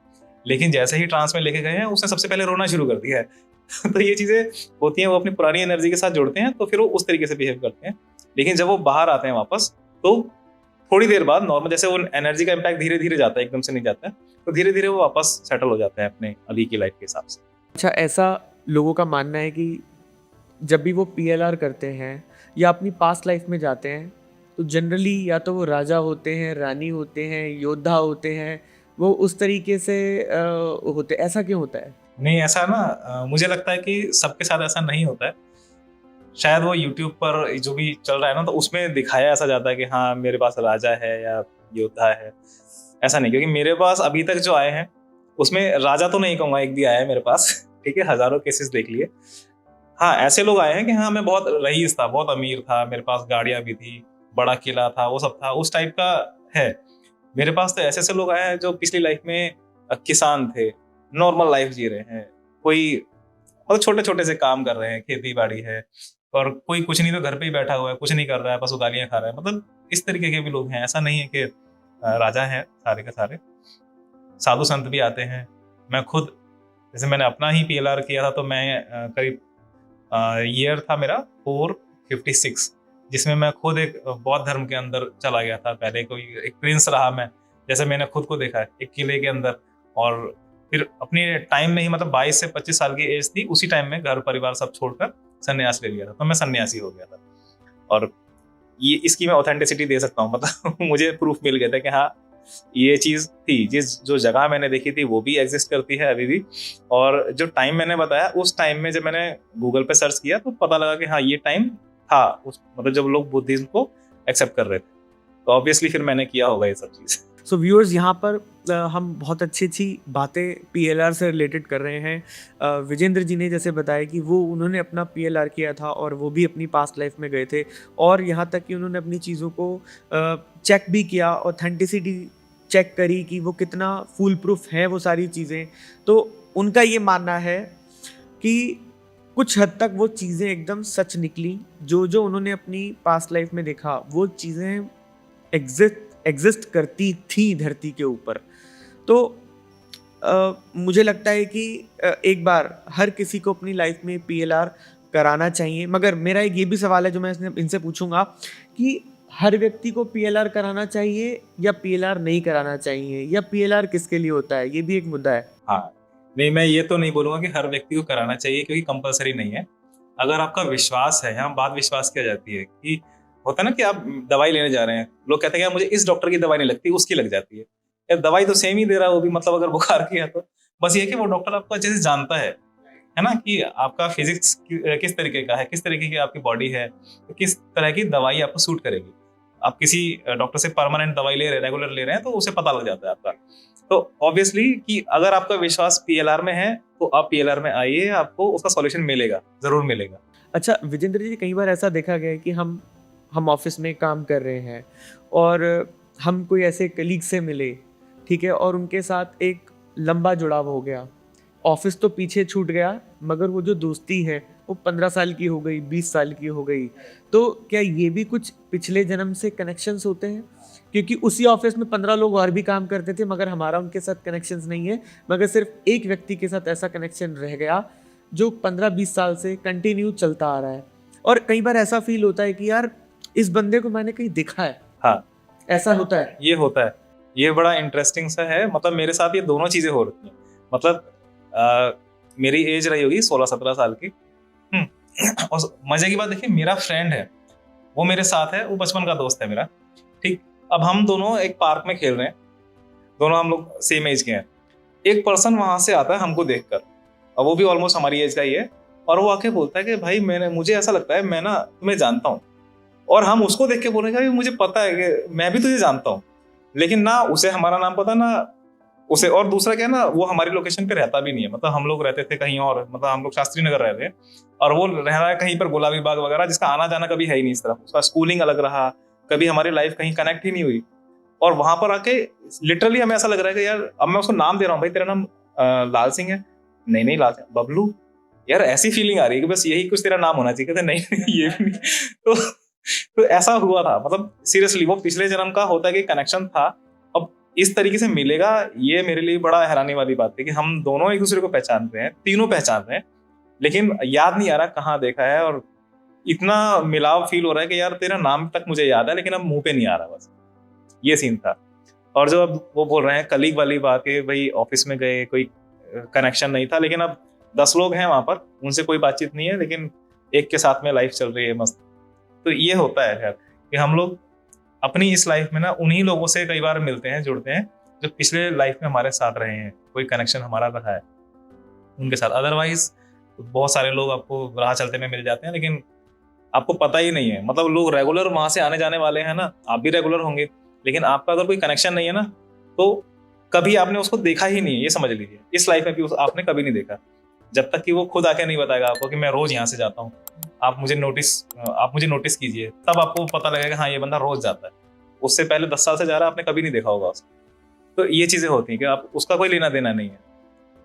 लेकिन जैसे ही ट्रांस में लेके गए हैं उसने सबसे पहले रोना शुरू कर दिया है। तो ये चीजें होती हैं, वो अपनी पुरानी एनर्जी के साथ जुड़ते हैं, तो फिर वो उस तरीके से बिहेव करते हैं। लेकिन जब वो बाहर आते हैं वापस, तो थोड़ी देर बाद नॉर्मल, जैसे वो एनर्जी का इम्पैक्ट धीरे धीरे जाता है, एकदम से नहीं जाता है, तो धीरे धीरे वो वापस सेटल हो जाता है अपने अभी की लाइफ के हिसाब से। अच्छा, ऐसा लोगों का मानना है कि जब भी वो पीएलआर करते हैं या अपनी पास्ट लाइफ में जाते हैं, तो जनरली या तो वो राजा होते हैं, रानी होते हैं, योद्धा होते हैं, वो उस तरीके से होते। ऐसा क्यों होता है? नहीं, ऐसा ना मुझे लगता है कि सबके साथ ऐसा नहीं होता है। शायद वो यूट्यूब पर जो भी चल रहा है ना, तो उसमें दिखाया ऐसा जाता है कि हाँ मेरे पास राजा है या योद्धा है। ऐसा नहीं, क्योंकि मेरे पास अभी तक जो आए हैं उसमें राजा तो नहीं कहूँगा, एक भी आया है मेरे पास। ठीक है, हजारों केसेस देख लिए। हाँ, ऐसे लोग आए हैं कि हाँ मैं बहुत रईस था, बहुत अमीर था, मेरे पास गाड़ियां भी थी, बड़ा किला था, वो सब था, उस टाइप का है। मेरे पास तो ऐसे ऐसे लोग आए हैं जो पिछली लाइफ में किसान थे, नॉर्मल लाइफ जी रहे हैं, कोई और छोटे छोटे से काम कर रहे हैं, खेती बाड़ी है, और कोई कुछ नहीं तो घर पे ही बैठा हुआ है, कुछ नहीं कर रहा है, बस गालियां खा रहा है। मतलब इस तरीके के भी लोग हैं, ऐसा नहीं है कि राजा हैं सारे के सारे। साधु संत भी आते हैं। मैं खुद, जैसे मैंने अपना ही पीएलआर किया था, तो मैं करीब ईयर था मेरा 456, जिसमें मैं खुद एक बौद्ध धर्म के अंदर चला गया था। पहले कोई एक प्रिंस रहा मैं, जैसे मैंने खुद को देखा है एक किले के अंदर, और फिर अपनी टाइम में ही, मतलब 22 से 25 साल की एज थी, उसी टाइम में घर परिवार सब छोड़कर संन्यास ले लिया था, तो मैं सन्यासी हो गया था। और ये इसकी मैं ऑथेंटिसिटी दे सकता हूँ, मतलब मुझे प्रूफ मिल गया था कि हाँ ये चीज थी, जो जगह मैंने देखी थी वो भी एग्जिस्ट करती है अभी भी। और जो टाइम मैंने बताया, उस टाइम में जब मैंने गूगल पे सर्च किया तो पता लगा कि हाँ ये टाइम था उस मतलब जब लोग बुद्धिज्म को एक्सेप्ट कर रहे थे, तो ऑब्वियसली फिर मैंने किया होगा ये सब चीज़। सो व्यूअर्स, यहाँ पर हम बहुत अच्छी अच्छी बातें पीएलआर से रिलेटेड कर रहे हैं। विजेंद्र जी ने जैसे बताया कि वो उन्होंने अपना पीएलआर किया था और वो भी अपनी पास्ट लाइफ में गए थे, और यहाँ तक कि उन्होंने अपनी चीज़ों को चेक भी किया, ऑथेंटिसिटी चेक करी कि वो कितना फुल प्रूफ है वो सारी चीज़ें। तो उनका ये मानना है कि कुछ हद तक वो चीज़ें एकदम सच निकली, जो जो उन्होंने अपनी पास्ट लाइफ में देखा वो चीज़ें एग्जिस्ट करती थी धरती के ऊपर। तो मुझे लगता है कि एक बार हर किसी को अपनी लाइफ में पीएलआर कराना चाहिए। मगर मेरा एक ये भी सवाल है जो मैं इनसे पूछूंगा कि हर व्यक्ति को पीएलआर कराना चाहिए या पीएलआर नहीं कराना चाहिए, या पीएलआर किसके लिए होता है, ये भी एक मुद्दा है। हाँ, नहीं, मैं ये तो नहीं बोलूंगा कि हर व्यक्ति को कराना चाहिए, क्योंकि कंपलसरी नहीं है। अगर आपका विश्वास है, यहाँ बात विश्वास की आ जाती है कि होता है ना कि आप दवाई लेने जा रहे हैं, लोग कहते हैं यार मुझे इस डॉक्टर की दवाई नहीं लगती, उसकी लग जाती है। यार दवाई तो सेम ही दे रहा है वो भी, मतलब अगर बुखार की है तो बस ये कि वो डॉक्टर आपको अच्छे से जानता है ना, कि आपका फिजिक्स किस तरीके का है, किस तरीके की आपकी बॉडी है, तो किस तरह की दवाई आपको सूट करेगी। आप किसी डॉक्टर से परमानेंट दवाई ले रहे हैं, रेगुलर ले रहे हैं, तो उसे पता लग जाता है आपका। तो ऑब्वियसली कि अगर आपका विश्वास पीएलआर में है तो आप पीएलआर में आइए, आपको उसका सॉल्यूशन मिलेगा, जरूर मिलेगा। अच्छा विजेंद्र जी, कई बार ऐसा देखा गया है कि हम ऑफिस में काम कर रहे हैं और हम कोई ऐसे कलीग से मिले, ठीक है, और उनके साथ एक लंबा जुड़ाव हो गया। ऑफिस तो पीछे छूट गया, मगर वो जो दोस्ती है वो 15 साल की हो गई, 20 साल की हो गई। तो क्या ये भी कुछ पिछले जन्म से कनेक्शंस होते हैं? क्योंकि उसी ऑफिस में 15 लोग और भी काम करते थे, मगर हमारा उनके साथ कनेक्शंस नहीं है, मगर सिर्फ एक व्यक्ति के साथ ऐसा कनेक्शन रह गया जो 15-20 साल से कंटिन्यू चलता आ रहा है। और कई बार ऐसा फील होता है कि यार इस बंदे को मैंने कहीं देखा है। हाँ, ऐसा होता है। ये होता है, ये बड़ा इंटरेस्टिंग सा है। मतलब मेरे साथ ये दोनों चीजें हो रही हैं। मतलब मेरी एज रही होगी 16-17 साल की। और मजे की बात देखिए, मेरा फ्रेंड है, वो मेरे साथ है, वो बचपन का दोस्त है मेरा। ठीक, अब हम दोनों एक पार्क में खेल रहे हैं, दोनों हम लोग सेम एज के हैं। एक पर्सन वहां से आता है हमको देखकर, और वो भी ऑलमोस्ट हमारी एज का ही है, और वो आके बोलता है कि भाई मुझे ऐसा लगता है मैं ना तुम्हें जानता हूँ। और हम उसको देख के बोलेंगे कि मुझे पता है कि मैं भी तुझे जानता हूँ, लेकिन ना उसे हमारा नाम पता ना उसे। और दूसरा क्या है ना, वो हमारी लोकेशन पे रहता भी नहीं है। मतलब हम लोग रहते थे कहीं और, मतलब हम लोग शास्त्री नगर रहते हैं, और वो रह रहा है कहीं पर गुलाबी बाग वगैरह, जिसका आना जाना कभी है ही नहीं इस तरफ। उसका स्कूलिंग अलग रहा, कभी हमारी लाइफ कहीं कनेक्ट ही नहीं हुई। और वहां पर आके लिटरली हमें ऐसा लग रहा है कि यार, अब मैं उसको नाम दे रहा हूँ, भाई तेरा नाम लाल सिंह है, नहीं लाल सिंह, बबलू, यार ऐसी फीलिंग आ रही है कि बस यही कुछ तेरा नाम होना चाहिए। कहते नहीं ये भी नहीं। तो ऐसा हुआ था। मतलब सीरियसली वो पिछले जन्म का होता है कि कनेक्शन था। अब इस तरीके से मिलेगा, ये मेरे लिए बड़ा हैरानी वाली बात है कि हम दोनों एक दूसरे को पहचान रहे हैं, तीनों पहचान रहे हैं, लेकिन याद नहीं आ रहा कहाँ देखा है। और इतना मिलाव फील हो रहा है कि यार तेरा नाम तक मुझे याद है, लेकिन अब मुंह पे नहीं आ रहा, बस ये सीन था। और जो अब वो बोल रहे हैं कलीग वाली बात है, भाई ऑफिस में गए, कोई कनेक्शन नहीं था, लेकिन अब 10 लोग हैं वहां पर, उनसे कोई बातचीत नहीं है, लेकिन एक के साथ में लाइफ चल रही है मस्त। तो ये होता है खैर कि हम लोग अपनी इस लाइफ में ना उन्हीं लोगों से कई बार मिलते हैं, जुड़ते हैं, जो पिछले लाइफ में हमारे साथ रहे हैं, कोई कनेक्शन हमारा रहा है उनके साथ। अदरवाइज बहुत सारे लोग आपको राह चलते में मिल जाते हैं, लेकिन आपको पता ही नहीं है। मतलब लोग रेगुलर वहां से आने जाने वाले हैं ना, आप भी रेगुलर होंगे, लेकिन आपका अगर कोई कनेक्शन नहीं है ना, तो कभी आपने उसको देखा ही नहीं है, ये समझ लीजिए। इस लाइफ में भी आपने कभी नहीं देखा, जब तक कि वो खुद आके नहीं बताएगा आपको कि मैं रोज यहाँ से जाता हूँ, आप मुझे नोटिस कीजिए, तब आपको पता लगेगा कि हाँ ये बंदा रोज जाता है। उससे पहले 10 साल से जा रहा है, आपने कभी नहीं देखा होगा उसको। तो ये चीजें होती हैं कि आप उसका कोई लेना देना नहीं है।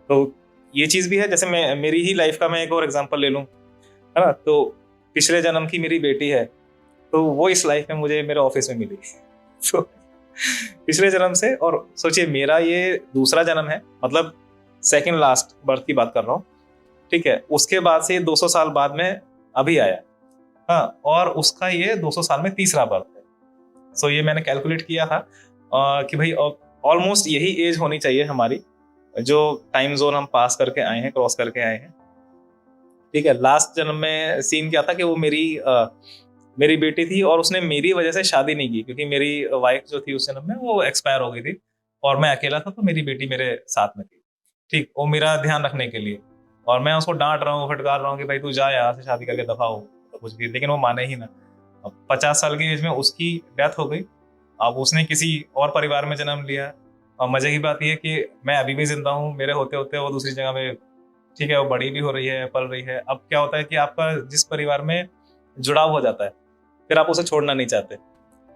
तो ये चीज भी है। जैसे मेरी ही लाइफ का मैं एक और एग्जाम्पल ले लूँ, है ना, तो पिछले जन्म की मेरी बेटी है, तो वो इस लाइफ में मुझे मेरे ऑफिस में मिली। तो पिछले जन्म से, और सोचिए मेरा ये दूसरा जन्म है, मतलब सेकंड लास्ट बर्थ की बात कर रहा हूँ, ठीक है। उसके बाद से 200 साल बाद में अभी आया, हाँ, और उसका ये 200 साल में तीसरा बर्थ है। सो ये मैंने कैलकुलेट किया था कि भाई ऑलमोस्ट यही एज होनी चाहिए हमारी, जो टाइम जोन हम पास करके आए हैं, क्रॉस करके आए हैं, ठीक है। लास्ट जन्म में सीन क्या था कि वो मेरी बेटी थी, और उसने मेरी वजह से शादी नहीं की, क्योंकि मेरी वाइफ जो थी उस जन्म में वो एक्सपायर हो गई थी, और मैं अकेला था, तो मेरी बेटी मेरे साथ में थी, ठीक। वो मेरा ध्यान रखने के लिए, और मैं उसको डांट रहा हूँ, फटकार रहा हूँ कि भाई तू जा यहाँ से, शादी करके दफा हो, तो कुछ भी, लेकिन वो माने ही ना। अब 50 साल की एज में उसकी डेथ हो गई, अब उसने किसी और परिवार में जन्म लिया। और मजे की बात यह है कि मैं अभी भी जिंदा हूँ, मेरे होते होते वो दूसरी जगह में, ठीक है, वो बड़ी भी हो रही है, पल रही है। अब क्या होता है कि आपका जिस परिवार में जुड़ाव हो जाता है, फिर आप उसे छोड़ना नहीं चाहते।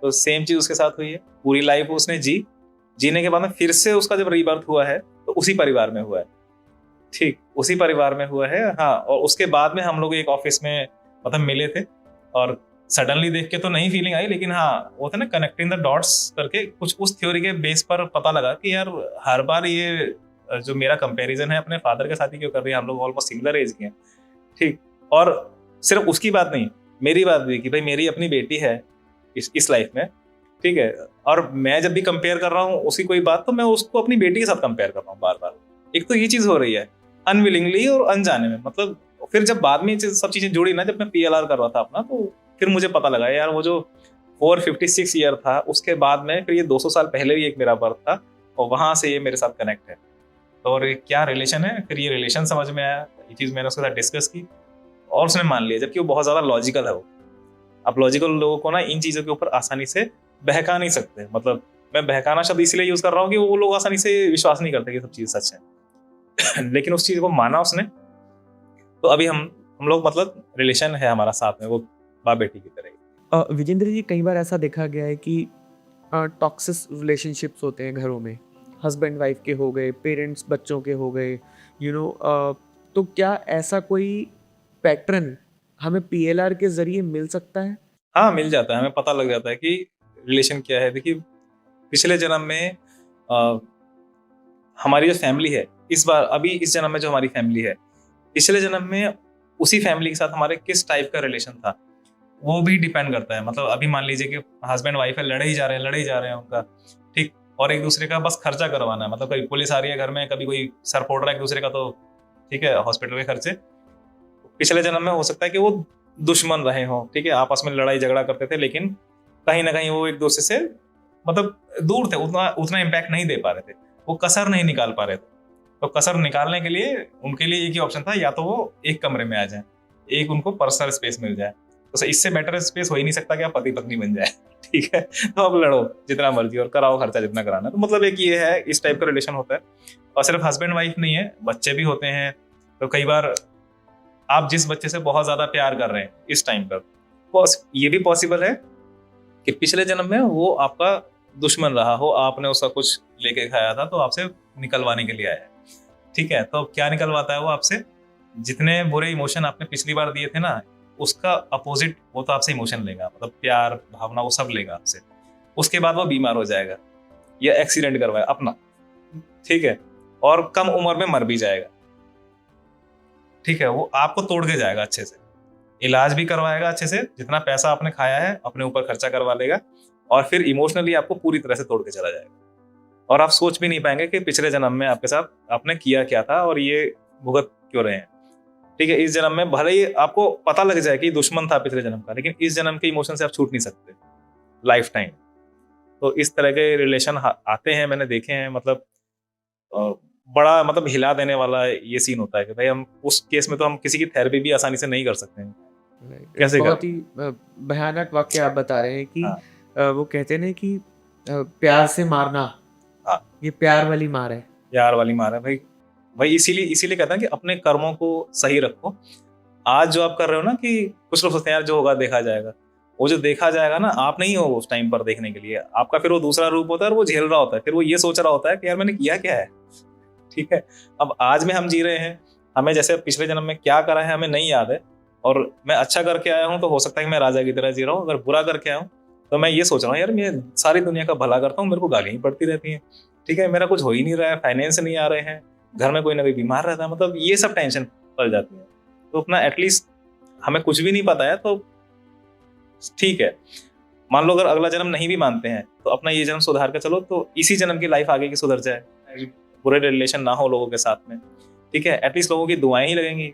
तो सेम चीज उसके साथ हुई है, पूरी लाइफ उसने जीने के बाद में फिर से उसका जब रीबर्थ हुआ है तो उसी परिवार में हुआ है, ठीक उसी परिवार में हुआ है। हाँ, और उसके बाद में हम लोग एक ऑफिस में मतलब मिले थे, और सडनली देख के तो नहीं फीलिंग आई, लेकिन हाँ वो था ना कनेक्टिंग द डॉट्स करके, कुछ उस थ्योरी के बेस पर पता लगा कि यार हर बार ये जो मेरा कंपैरिजन है अपने फादर के साथ ही क्यों कर रही है, हम लोग ऑलमोस्ट सिमिलर एज के हैं, ठीक। और सिर्फ उसकी बात नहीं, मेरी बात भी कि भाई मेरी अपनी बेटी है इस लाइफ में, ठीक है, और मैं जब भी कंपेयर कर रहा हूँ उसकी कोई बात, तो मैं उसको अपनी बेटी के साथ कंपेयर कर रहा हूँ बार बार। एक तो ये चीज हो रही है अनविलिंगली और अनजाने में, मतलब फिर जब बाद में सब चीजें जुड़ी ना, जब मैं PLR कर रहा था अपना, तो फिर मुझे पता लगा यार वो जो 456 ईयर था, उसके बाद में फिर ये 200 साल पहले भी एक मेरा बर्थ था, और वहां से ये मेरे साथ कनेक्ट है। तो और ये क्या रिलेशन है, फिर ये रिलेशन समझ में आया, ये चीज मैंने उसके साथ डिस्कस की और उसने मान लिया, जबकि वो बहुत ज्यादा लॉजिकल है। वो आप लॉजिकल लोगों को ना इन चीजों के ऊपर आसानी से बहका नहीं सकते, मतलब मैं बहकाना शब्द इसलिए यूज कर रहा हूँ कि वो लोग आसानी से विश्वास नहीं करते कि सब चीज सच है। लेकिन उस चीज को माना उसने, तो अभी हम लोग मतलब रिलेशन है हमारा साथ में, वो बाप बेटी की तरह ही। विजेंद्र जी, कई बार ऐसा देखा गया है कि टॉक्सिक रिलेशनशिप्स होते हैं घरों में, हस्बैंड वाइफ के हो गए, पेरेंट्स बच्चों के हो गए, तो क्या ऐसा कोई पैटर्न हमें PLR के जरिए मिल सकता है? हाँ, मिल जाता है, हमें पता लग जाता है कि रिलेशन क्या है। देखिए पिछले जन्म में हमारी जो फैमिली है, इस बार अभी इस जन्म में जो हमारी फैमिली है, पिछले जन्म में उसी फैमिली के साथ हमारे किस टाइप का रिलेशन था, वो भी डिपेंड करता है। मतलब अभी मान लीजिए कि हस्बैंड वाइफ है, लड़े ही जा रहे हैं उनका, ठीक, और एक दूसरे का बस खर्चा करवाना है, मतलब कभी पुलिस आ रही है घर में, कभी कोई सर फोड़ रहा है एक दूसरे का, तो ठीक है हॉस्पिटल के खर्चे। पिछले जन्म में हो सकता है कि वो दुश्मन रहे हो, ठीक है, आपस में लड़ाई झगड़ा करते थे, लेकिन कहीं ना कहीं वो एक दूसरे से मतलब दूर थे, उतना इम्पैक्ट नहीं दे पा रहे थे, वो कसर नहीं निकाल पा रहे थे। तो कसर निकालने के लिए उनके लिए एक ही ऑप्शन था, या तो वो एक कमरे में आ जाए, एक उनको पर्सनल स्पेस मिल जाए, तो इससे बेटर स्पेस हो ही नहीं सकता कि आप पति पत्नी बन जाए। ठीक है, तो अब लड़ो जितना मर्जी और कराओ खर्चा जितना कराना। तो मतलब एक ये है, इस टाइप का रिलेशन होता है। और सिर्फ हस्बैंड वाइफ नहीं है, बच्चे भी होते हैं। तो कई बार आप जिस बच्चे से बहुत ज्यादा प्यार कर रहे हैं इस टाइम पर, ये भी पॉसिबल है कि पिछले जन्म में वो आपका दुश्मन रहा हो, आपने उसका कुछ लेके खाया था तो आपसे निकलवाने के लिए आया है। ठीक है, तो क्या निकलवाता है वो आपसे? जितने बुरे इमोशन आपने पिछली बार दिए थे ना, उसका अपोजिट वो तो आपसे इमोशन लेगा, मतलब प्यार भावना वो सब लेगा आपसे। उसके बाद वो बीमार हो जाएगा या एक्सीडेंट करवाए अपना, ठीक है, और कम उम्र में मर भी जाएगा। ठीक है, वो आपको तोड़ के जाएगा, अच्छे से इलाज भी करवाएगा, अच्छे से जितना पैसा आपने खाया है अपने ऊपर खर्चा करवा लेगा, और फिर इमोशनली आपको पूरी तरह से तोड़ के चला जाएगा। और आप सोच भी नहीं पाएंगे कि पिछले जन्म में आपके साथ आपने किया क्या था और ये भुगत क्यों रहे हैं। ठीक है, इस जन्म में भले ही आपको पता लग जाए कि दुश्मन था पिछले जन्म का, लेकिन इस जन्म के इमोशन से आप छूट नहीं सकते लाइफ टाइम। तो इस तरह के रिलेशन आते हैं, मैंने देखे हैं, मतलब बड़ा मतलब हिला देने वाला ये सीन होता है कि भाई हम उस केस में तो हम किसी की थेरेपी भी आसानी से नहीं कर सकते हैं। कैसे बहुत ही भयानक वाक्य आप बता रहे हैं कि हाँ। वो कहते हैं कि प्यार से मारना, हाँ, ये प्यार वाली मार है, प्यार वाली मार है भाई। भाई इसीलिए कहता है कि अपने कर्मों को सही रखो। आज जो आप कर रहे हो ना, कि कुछ लोग सोचते हैं यार जो होगा देखा जाएगा, वो जो देखा जाएगा ना, आप नहीं हो उस टाइम पर देखने के लिए, आपका फिर वो दूसरा रूप होता है और वो झेल रहा होता है, फिर वो ये सोच रहा होता है कि यार मैंने किया क्या है। ठीक है, अब आज में हम जी रहे हैं, हमें जैसे पिछले जन्म में क्या करा है हमें नहीं याद है, और मैं अच्छा करके आया हूँ तो हो सकता है कि मैं राजा की तरह जी रहा हूँ, अगर बुरा करके आया हूँ तो मैं ये सोच रहा हूँ यार मैं सारी दुनिया का भला करता हूँ, मेरे को गालियां ही पड़ती रहती हैं। ठीक है, मेरा कुछ हो ही नहीं रहा है, फाइनेंस नहीं आ रहे हैं, घर में कोई ना कोई बीमार रहता है, मतलब ये सब टेंशन पड़ जाती है। तो अपना एटलीस्ट हमें कुछ भी नहीं पता है तो ठीक है, मान लो अगर अगला जन्म नहीं भी मानते हैं तो अपना ये जन्म सुधार कर चलो, तो इसी जन्म की लाइफ आगे की सुधर जाए, बुरे रिलेशन ना हो लोगों के साथ में। ठीक है, एटलीस्ट लोगों की दुआएं ही लगेंगी।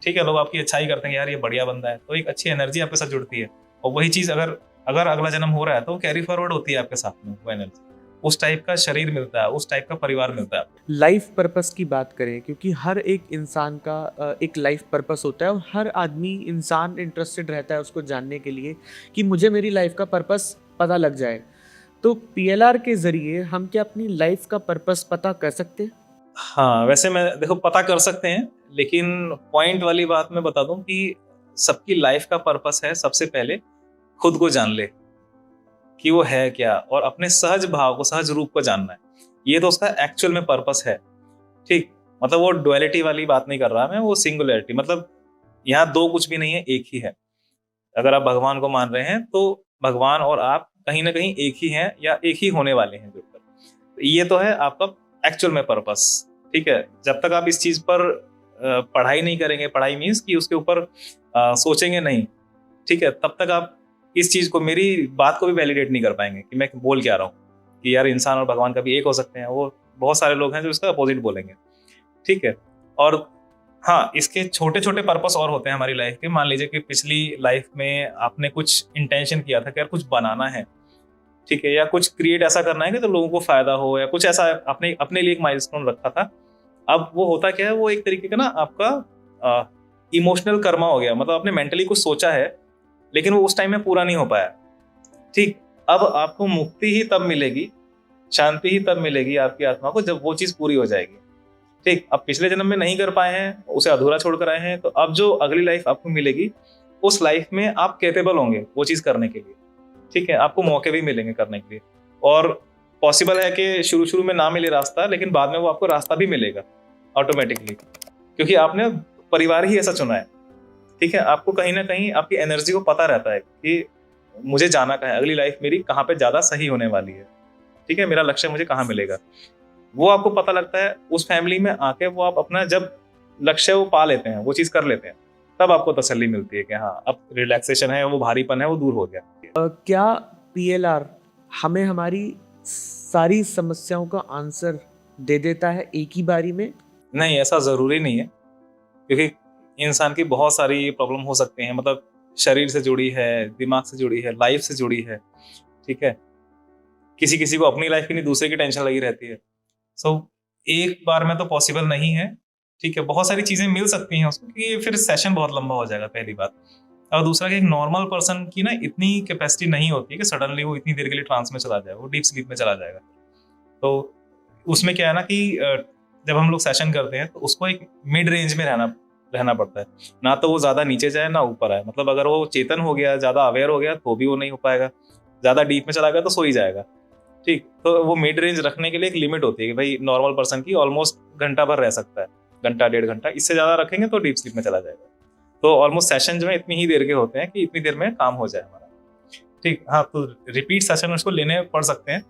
ठीक है, लोग आपकी अच्छाई करते हैं, यार ये बढ़िया बंदा है, तो एक अच्छी एनर्जी आपके साथ जुड़ती है, और वही चीज अगर अगला जन्म हो रहा है तो कैरी फॉरवर्ड होती है आपके साथ में वो एनर्जी। उस टाइप का शरीर मिलता है, उस टाइप का परिवार मिलता है। लाइफ पर्पस की बात करें, क्योंकि हर एक इंसान का एक लाइफ पर्पस होता है और हर आदमी इंसान इंटरेस्टेड रहता है उसको जानने के लिए कि मुझे मेरी लाइफ का पर्पस पता लग जाए। तो पीएलआर के ज़रिए हम क्या अपनी लाइफ का पर्पस पता कर सकते हैं? हाँ, वैसे मैं देखो पता कर सकते हैं, लेकिन पॉइंट वाली बात मैं बता दूं कि सबकी लाइफ का पर्पस है सबसे पहले खुद को जान ले कि वो है क्या, और अपने सहज भाव को, सहज रूप को जानना है। ये तो उसका एक्चुअल में पर्पस है। ठीक, मतलब वो डुअलिटी वाली बात नहीं कर रहा मैं, वो सिंगुलरिटी, मतलब यहाँ दो कुछ भी नहीं है, एक ही है। अगर आप भगवान को मान रहे हैं तो भगवान और आप कहीं ना कहीं एक ही हैं या एक ही होने वाले हैं जुड़कर। तो ये तो है आपका एक्चुअल में पर्पस। ठीक है, जब तक आप इस चीज पर पढ़ाई नहीं करेंगे, पढ़ाई मीन्स कि उसके ऊपर सोचेंगे नहीं, ठीक है, तब तक आप इस चीज को, मेरी बात को भी वैलिडेट नहीं कर पाएंगे कि मैं बोल क्या रहा हूँ कि यार इंसान और भगवान कभी एक हो सकते हैं। वो बहुत सारे लोग हैं जो इसका अपोजिट बोलेंगे। ठीक है, और हाँ, इसके छोटे छोटे पर्पस और होते हैं हमारी लाइफ के। मान लीजिए कि पिछली लाइफ में आपने कुछ इंटेंशन किया था कि यार कुछ बनाना है, ठीक है, या कुछ क्रिएट ऐसा करना है कि तो लोगों को फायदा हो, या कुछ ऐसा आपने अपने लिए एक माइलस्टोन रखा था। अब वो होता क्या है, वो एक तरीके का ना आपका इमोशनल कर्मा हो गया। मतलब आपने मेंटली कुछ सोचा है लेकिन वो उस टाइम में पूरा नहीं हो पाया। ठीक, अब आपको मुक्ति ही तब मिलेगी, शांति ही तब मिलेगी आपकी आत्मा को जब वो चीज पूरी हो जाएगी। ठीक, अब पिछले जन्म में नहीं कर पाए हैं, उसे अधूरा छोड़कर आए हैं, तो अब जो अगली लाइफ आपको मिलेगी उस लाइफ में आप कैपेबल होंगे वो चीज करने के लिए। ठीक है, आपको मौके भी मिलेंगे करने के लिए, और पॉसिबल है कि शुरू शुरू में ना मिले रास्ता, लेकिन बाद में वो आपको रास्ता भी मिलेगा ऑटोमेटिकली, क्योंकि आपने परिवार ही ऐसा चुना है। ठीक है, आपको कहीं ना कहीं आपकी एनर्जी को पता रहता है कि मुझे जाना कहाँ है, अगली लाइफ मेरी कहाँ पे ज्यादा सही होने वाली है। ठीक है, मेरा लक्ष्य मुझे कहाँ मिलेगा, वो आपको पता लगता है। उस फैमिली में आके वो आप अपना जब लक्ष्य वो पा लेते हैं, वो चीज कर लेते हैं, तब आपको तसल्ली मिलती है कि हाँ अब रिलैक्सेशन है, वो भारीपन है वो दूर हो गया। क्या पीएलआर हमें हमारी सारी समस्याओं का आंसर दे देता है एक ही बारी में? नहीं, ऐसा जरूरी नहीं है, क्योंकि इंसान की बहुत सारी प्रॉब्लम हो सकती हैं। मतलब शरीर से जुड़ी है, दिमाग से जुड़ी है, लाइफ से जुड़ी है। ठीक है, किसी किसी को अपनी लाइफ की नहीं दूसरे की टेंशन लगी रहती है। सो एक बार में तो पॉसिबल नहीं है। ठीक है, बहुत सारी चीजें मिल सकती हैं उसको, कि फिर सेशन बहुत लंबा हो जाएगा, पहली बात। और दूसरा कि एक नॉर्मल पर्सन की ना इतनी कैपेसिटी नहीं होती है कि सडनली वो इतनी देर के लिए ट्रांस में चला जाए, वो डीप स्लीप में चला जाएगा। तो उसमें क्या है ना कि जब हम लोग सेशन करते हैं तो उसको एक मिड रेंज में रहना पड़ता है। ना तो वो ज्यादा नीचे जाए ना ऊपर आए। मतलब अगर वो चेतन हो गया, ज्यादा अवेयर हो गया तो भी वो नहीं हो पाएगा, ज्यादा डीप में चला गया तो सो ही जाएगा। ठीक, तो वो मिड रेंज रखने के लिए एक लिमिट होती है कि भाई नॉर्मल पर्सन की ऑलमोस्ट घंटा भर रह सकता है, घंटा 1.5 घंटा। इससे ज्यादा रखेंगे तो डीप स्लीप में चला जाएगा। तो ऑलमोस्ट सेशन जो है इतनी ही देर के होते हैं कि इतनी देर में काम हो जाए हमारा। ठीक, हाँ, तो रिपीट सेशन उसको लेने पड़ सकते हैं,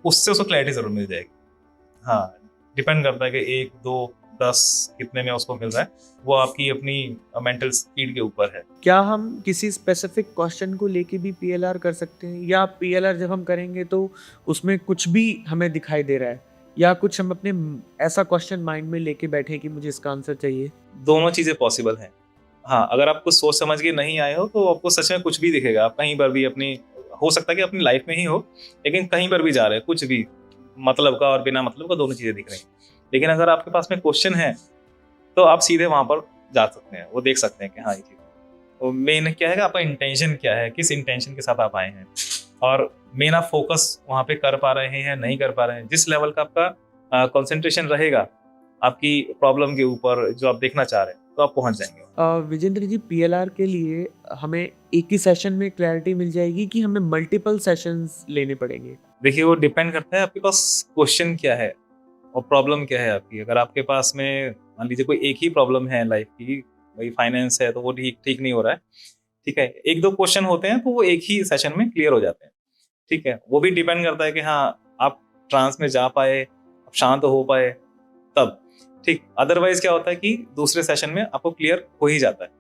उससे उसको क्लैरिटी जरूर मिल जाएगी। हाँ, डिपेंड करता है कि 1, 2, 10 कितने में उसको मिल रहा है, वो आपकी अपनी मेंटल स्पीड के ऊपर है। क्या हम किसी स्पेसिफिक क्वेश्चन को लेके भी पीएलआर कर सकते हैं, या पीएलआर जब हम करेंगे तो उसमें कुछ भी हमें दिखाई दे रहा है, या कुछ हम अपने ऐसा क्वेश्चन माइंड में लेके बैठे कि मुझे इसका आंसर चाहिए? दोनों चीजें पॉसिबल हैं। हाँ, अगर आप कुछ सोच समझ के नहीं आए हो तो आपको सच में कुछ भी दिखेगा। आप कहीं पर भी अपनी, हो सकता है कि अपनी लाइफ में ही हो, लेकिन कहीं पर भी जा रहे हैं, कुछ भी मतलब का और बिना मतलब का दोनों चीजें दिख रही हैं। लेकिन अगर आपके पास में क्वेश्चन है तो आप सीधे वहां पर जा सकते हैं, वो देख सकते हैं कि हाँ ये चीज। तो मेन क्या है कि आपका इंटेंशन क्या है, किस इंटेंशन के साथ आप आए हैं, और मेन आप फोकस वहां पे कर पा रहे हैं नहीं कर पा रहे हैं। जिस लेवल का आपका कंसंट्रेशन रहेगा आपकी प्रॉब्लम के ऊपर जो आप देखना चाह रहे हैं, तो आप पहुंच जाएंगे। विजेंद्र जी, पीएलआर के लिए हमें एक ही सेशन में क्लैरिटी मिल जाएगी कि हमें मल्टीपल सेशंस लेने पड़ेंगे? देखिए, वो डिपेंड करता है आपके पास क्वेश्चन क्या है और प्रॉब्लम क्या है आपकी। अगर आपके पास में मान लीजिए कोई एक ही प्रॉब्लम है लाइफ की, भाई फाइनेंस है तो वो ठीक नहीं हो रहा है, ठीक है, 1-2 क्वेश्चन होते हैं तो वो एक ही सेशन में क्लियर हो जाते हैं। ठीक है, वो भी डिपेंड करता है कि हाँ आप ट्रांस में जा पाए, आप शांत हो पाए तब। ठीक, अदरवाइज क्या होता है कि दूसरे सेशन में आपको क्लियर हो ही जाता है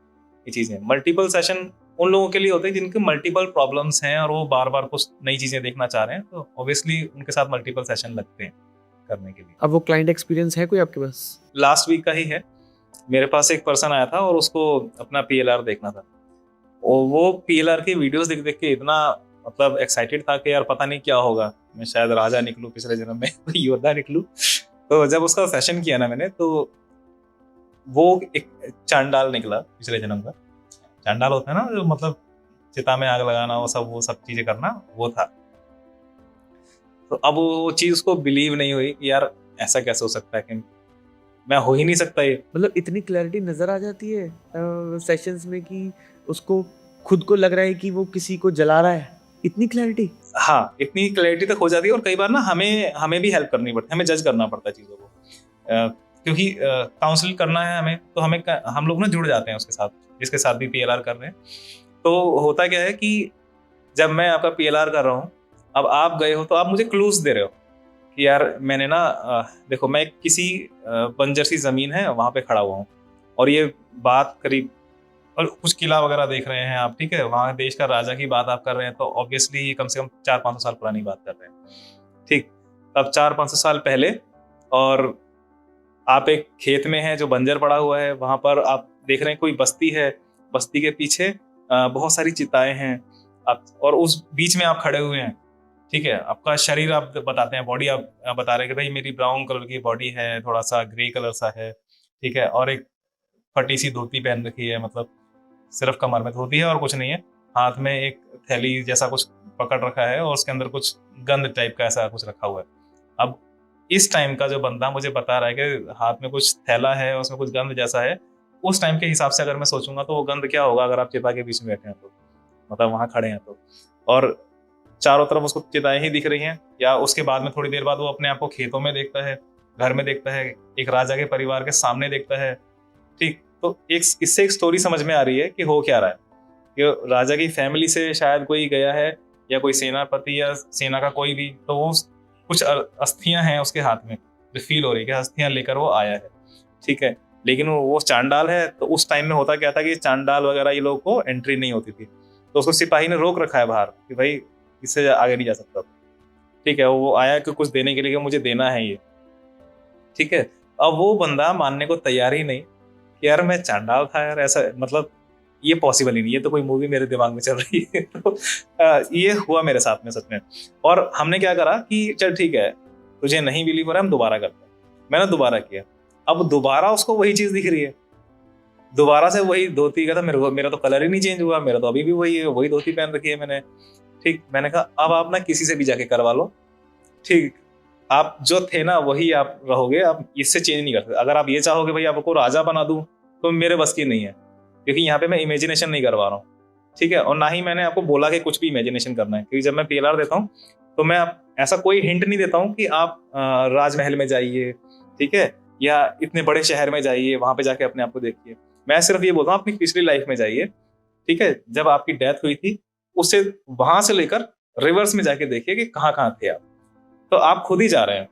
ये चीजें। मल्टीपल सेशन उन लोगों के लिए होते हैं जिनके मल्टीपल प्रॉब्लम्स हैं और वो बार बार कुछ नई चीजें देखना चाह रहे हैं, तो ऑब्वियसली उनके साथ मल्टीपल सेशन लगते हैं करने के लिए। अब वो क्लाइंट एक्सपीरियंस है कोई आपके पास? लास्ट वीक का ही है। मेरे पास एक पर्सन आया था और उसको अपना पीएलआर देखना था, और वो पीएलआर की वीडियोस देख देख के इतना मतलब एक्साइटेड था कि यार पता नहीं क्या होगा। मैं शायद राजा निकलूं पिछले जन्म में, योद्धा निकलूं। तो जब उसका सेशन किया ना मैंने, तो वो एक चांडाल निकला पिछले जन्म का। चांडाल होता है ना जो मतलब चिता में आग लगाना, वो सब चीजें करना, वो था। तो अब वो चीज उसको बिलीव नहीं हुई कि यार ऐसा कैसे हो सकता है कि मैं हो ही नहीं सकता ये। मतलब इतनी क्लैरिटी नजर आ जाती है सेशंस में कि उसको खुद को लग रहा है कि वो किसी को जला रहा है, इतनी क्लैरिटी। हाँ, इतनी क्लैरिटी तक हो जाती है। और कई बार ना हमें भी हेल्प करनी पड़ती है, हमें जज करना पड़ता है चीज़ों को, क्योंकि काउंसिल करना है हमें, तो हम लोग ना जुड़ जाते हैं उसके साथ, जिसके साथ भी पीएलआर कर रहे हैं। तो होता क्या है कि जब मैं आपका पीएलआर कर रहा हूँ, अब आप गए हो तो आप मुझे क्लूज दे रहे हो कि यार मैंने ना देखो, मैं किसी बंजर सी जमीन है वहां पे खड़ा हुआ हूँ, और ये बात करीब, और कुछ किला वगैरह देख रहे हैं आप, ठीक है, वहाँ देश का राजा की बात आप कर रहे हैं, तो ऑब्वियसली कम से कम 400-500 साल पुरानी बात कर रहे हैं, ठीक। अब 400-500 साल पहले, और आप एक खेत में हैं जो बंजर पड़ा हुआ है, वहां पर आप देख रहे हैं कोई बस्ती है, बस्ती के पीछे बहुत सारी चिताएं हैं, और उस बीच में आप खड़े हुए हैं, ठीक है। आपका शरीर आप बताते हैं, बॉडी आप बता रहे हैं कि भाई मेरी ब्राउन कलर की बॉडी है, थोड़ा सा ग्रे कलर सा है, ठीक है, और एक फटी सी धोती पहन रखी है, मतलब सिर्फ कमर में धोती है और कुछ नहीं है, हाथ में एक थैली जैसा कुछ पकड़ रखा है, और उसके अंदर कुछ गंद टाइप का ऐसा कुछ रखा हुआ है। अब इस टाइम का जो बंदा मुझे बता रहा है कि हाथ में कुछ थैला है, उसमें कुछ गंद जैसा है, उस टाइम के हिसाब से अगर मैं सोचूंगा तो वो गंद क्या होगा अगर आप चिता के बीच में बैठे हैं तो, मतलब वहां खड़े हैं तो, और चारों तरफ उसको चिताएं ही दिख रही हैं। या उसके बाद में थोड़ी देर बाद वो अपने आप को खेतों में देखता है, घर में देखता है, एक राजा के परिवार के सामने देखता है, ठीक। तो इससे एक स्टोरी समझ में आ रही है कि हो क्या रहा है, कि राजा की फैमिली से शायद कोई गया है, या कोई सेनापति या सेना का कोई भी, तो वो कुछ अस्थियां हैं उसके हाथ में, जो फील हो रही है कि अस्थियां लेकर वो आया है, ठीक है। लेकिन वो चांडाल है, तो उस टाइम में होता क्या था कि चांडाल वगैरह ये लोगों को एंट्री नहीं होती थी, तो उसको सिपाही ने रोक रखा है बाहर कि भाई इससे आगे नहीं जा सकता, ठीक है। वो आया कि कुछ देने के लिए, कि मुझे देना है ये, ठीक है। अब वो बंदा मानने को तैयार ही नहीं कि यार मैं चांडाल था यार, ऐसा मतलब ये पॉसिबल ही नहीं, ये तो कोई मूवी मेरे दिमाग में चल रही है। तो ये हुआ मेरे साथ में सच में। और हमने क्या करा कि चल ठीक है, तुझे नहीं बिलीव हो रहा है, हम दोबारा करते हैं। मैंने दोबारा किया, अब दोबारा उसको वही चीज दिख रही है, दोबारा से वही धोती का था, मेरा तो कलर ही नहीं चेंज हुआ, मेरा तो अभी भी वही है, वही धोती पहन रखी है मैंने, ठीक। मैंने कहा अब आप ना किसी से भी जाके करवा लो, ठीक, आप जो थे ना वही आप रहोगे, आप इससे चेंज नहीं कर सकते। अगर आप ये चाहोगे भाई आपको राजा बना दूं, तो मेरे बस की नहीं है, क्योंकि यहाँ पे मैं इमेजिनेशन नहीं करवा रहा हूँ, ठीक है। और ना ही मैंने आपको बोला कि कुछ भी इमेजिनेशन करना है, क्योंकि जब मैं पीएलआर देता हूँ तो मैं ऐसा कोई हिंट नहीं देता हूँ कि आप राजमहल में जाइए, ठीक है, या इतने बड़े शहर में जाइए, वहां पे जाके अपने आप को देखिए। मैं सिर्फ ये बोलता हूँ अपनी पिछली लाइफ में जाइए, ठीक है, जब आपकी डेथ हुई थी, उससे वहां से लेकर रिवर्स में जाके देखिए कि कहाँ कहाँ थे आप, तो आप खुद ही जा रहे हैं,